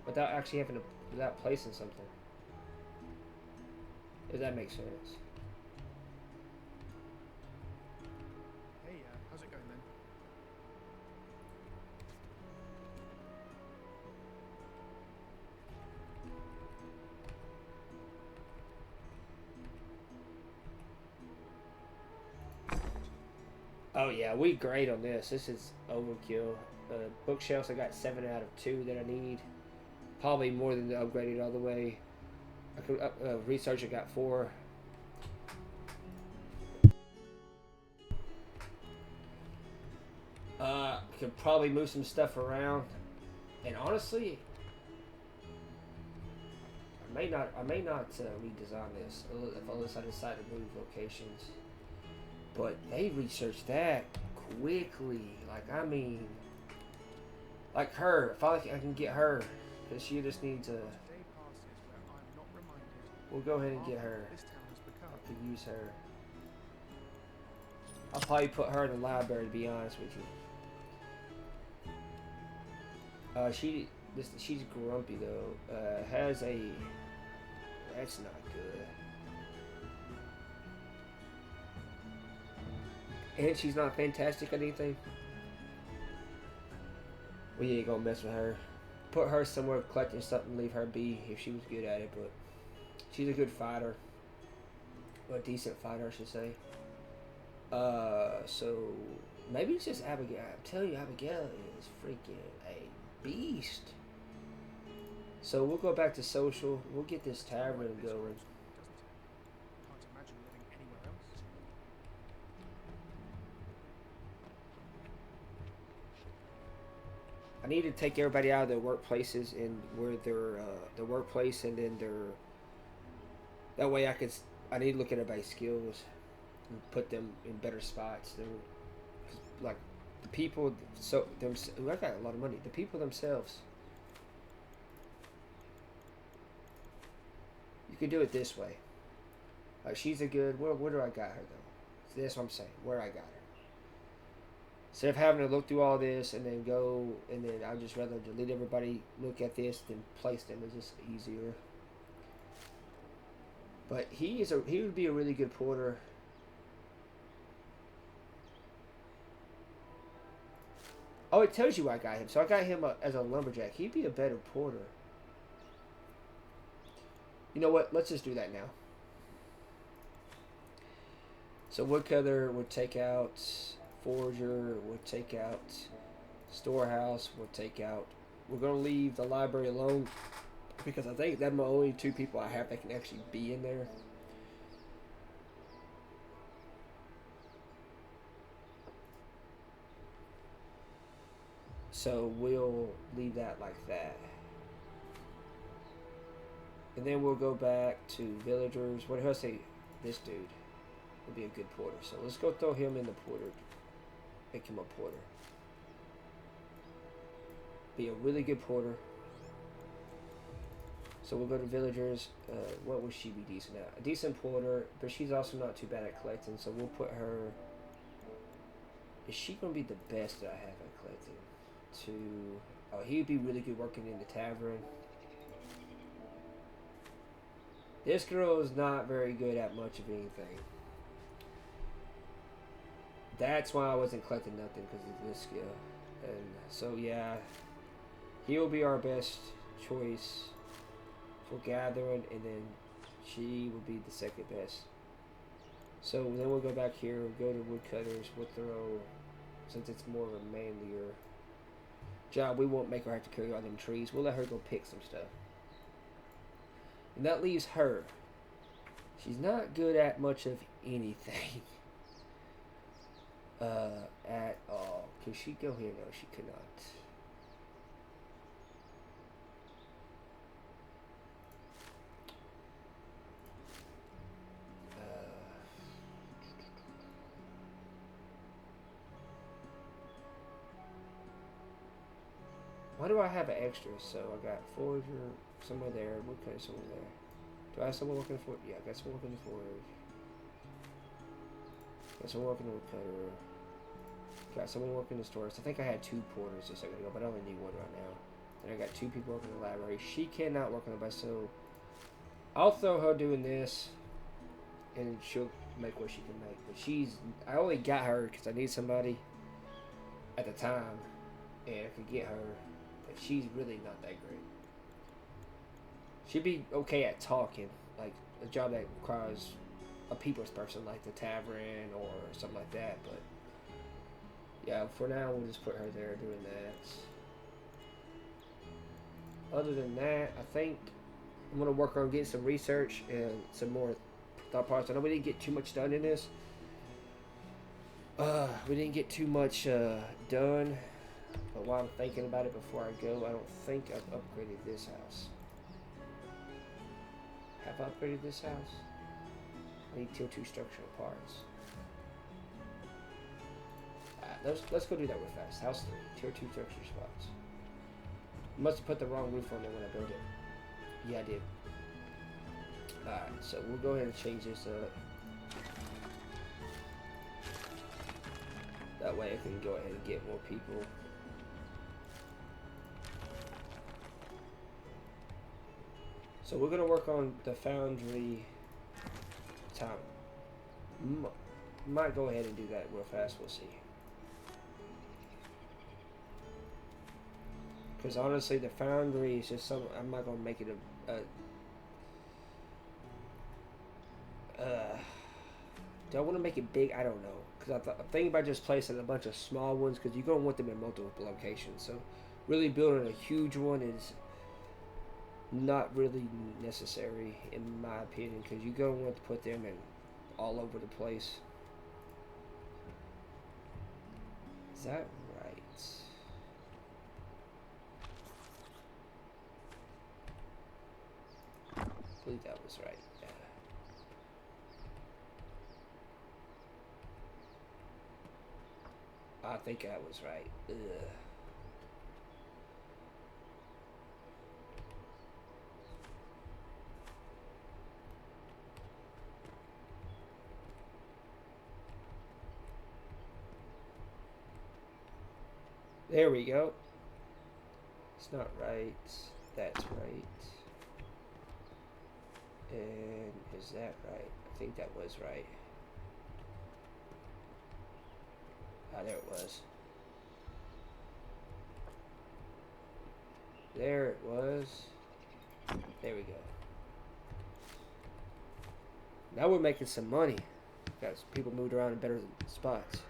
without actually having to, without placing something. If that makes sense. Hey, how's it going then? Oh yeah, we great on this. This is overkill. Bookshelves, I got 7 out of 2 that I need. Probably more than the upgraded all the way. I could research. I got 4. Could probably move some stuff around. And honestly, I may not redesign this unless I decide to move locations. But they researched that quickly. Like, I mean, like her. If I can get her, because she just needs a. We'll go ahead and get her. I could use her. I'll probably put her in the library, to be honest with you. She's grumpy though. Has a. That's not good. And she's not fantastic at anything. We ain't gonna mess with her. Put her somewhere collecting something, leave her be if she was good at it, but she's a good fighter. Or a decent fighter, I should say. So maybe it's just Abigail. I'm telling you, Abigail is freaking a beast. So we'll go back to social. We'll get this tavern going. Can't imagine living anywhere else. I need to take everybody out of their workplaces and where their workplace, and then their. That way I need to look at everybody's skills and put them in better spots. Like the people, I got a lot of money. The people themselves. You can do it this way. Like she's a good. Where do I got her though? That's what I'm saying. Where I got her. Instead of having to look through all this and then go, and then I'd just rather delete everybody, look at this, then place them. It's just easier. But he would be a really good porter. Oh, it tells you I got him. So I got him as a lumberjack. He'd be a better porter. You know what? Let's just do that now. So woodcutter would take out, forager would take out, storehouse would take out. We're going to leave the library alone because I think that's the only two people I have that can actually be in there. So we'll leave that like that. And then we'll go back to villagers. What did I say? This dude would be a good porter. So let's go throw him in the porter. Make him a porter. Be a really good porter. So we'll go to villagers. What would she be decent at? A decent porter, but she's also not too bad at collecting. So we'll put her. Is she going to be the best that I have at collecting? Oh, he would be really good working in the tavern. This girl is not very good at much of anything. That's why I wasn't collecting nothing, because of this skill. And so yeah, he will be our best choice for gathering, and then she will be the second best. So then we'll go back here, we'll go to woodcutters, we'll throw, since it's more of a manlier job, we won't make her have to carry all them trees. We'll let her go pick some stuff. And that leaves her. She's not good at much of anything. At all. Can she go here? No, she cannot. Why do I have an extra? So I got forager somewhere there, woodcutter somewhere there. Do I have someone working for? Yeah, I got someone working for forage. Got someone working the woodcutter. Got someone working the stores. I think I had 2 porters a second ago, but I only need 1 right now. And I got 2 people working in the library. She cannot work on the bus, so I'll throw her doing this, and she'll make what she can make. But I only got her because I need somebody at the time, and I could get her. But she's really not that great. She'd be okay at talking, like a job that requires a people's person, like the tavern or something like that. But yeah, for now we'll just put her there doing that. Other than that, I think I'm gonna work on getting some research and some more thought parts. I know we didn't get too much done in this. We didn't get too much done. But while I'm thinking about it before I go, I don't think I've upgraded this house. Have I upgraded this house? I need tier 2 structural parts. Let's go do that real fast. House 3, tier 2 structure spots. Must have put the wrong roof on it when I built it. Yeah, I did. Alright, so we'll go ahead and change this up. That way I can go ahead and get more people. So we're gonna work on the foundry time. Might go ahead and do that real fast, we'll see. Because honestly, the foundry is just something, I'm not gonna make it do I want to make it big? I don't know. Because I'm thinking about just placing a bunch of small ones, because you're gonna want them in multiple locations. So really building a huge one is not really necessary in my opinion, because you're going to want to put them in all over the place. Is that right? I believe that was right. Yeah. I think that was right. Ugh. There we go. It's not right. That's right. And is that right? I think that was right. Ah, there it was. There it was. There we go. Now we're making some money. Got some people moved around in better spots.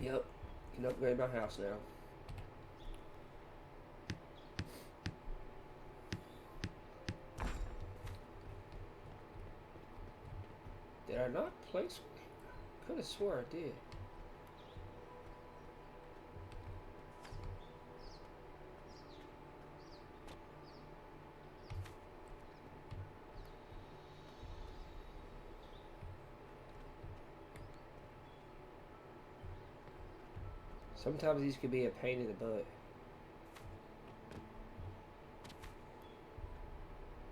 Yep. Can upgrade my house now. Did I not place one? Could have swore I did. Sometimes these could be a pain in the butt.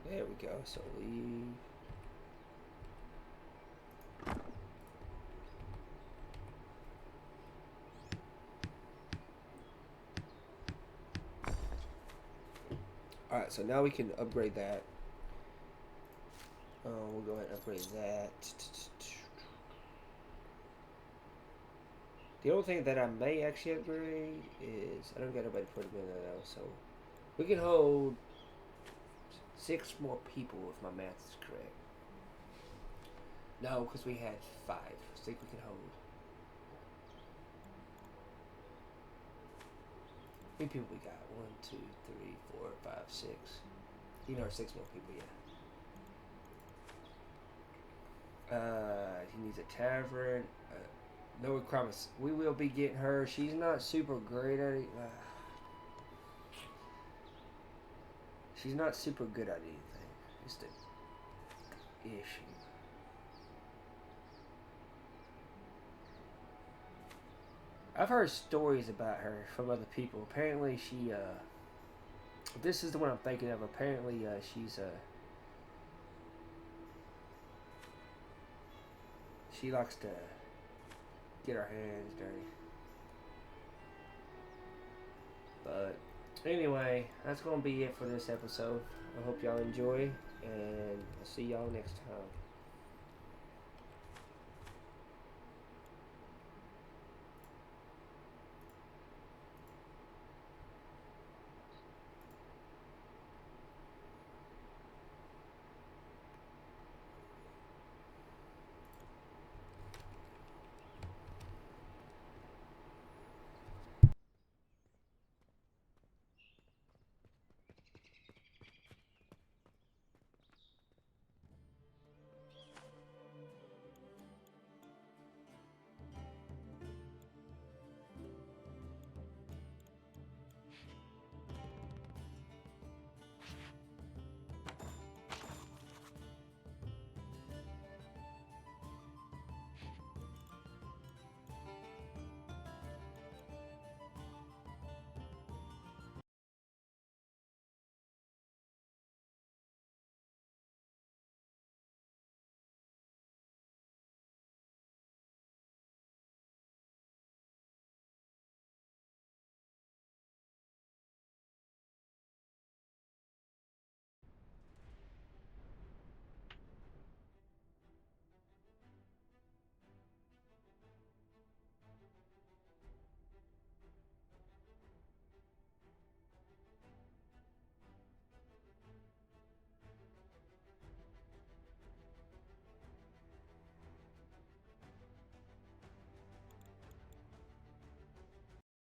There we go. So leave. Alright, so now we can upgrade that. We'll go ahead and upgrade that. The only thing that I may actually upgrade is I don't got nobody to put them in there though, so we can hold 6 more people if my math is correct. No, because we had 5. I think we can hold. How many people we got? 1, 2, 3, 4, 5, 6. You know, 6 more people, yeah. He needs a tavern. No requirements. We will be getting her. She's not super great at it. She's not super good at anything. It's the issue. I've heard stories about her from other people. Apparently she, this is the one I'm thinking of. Apparently, she likes to get her hands dirty. But anyway, that's going to be it for this episode. I hope y'all enjoy, and I'll see y'all next time.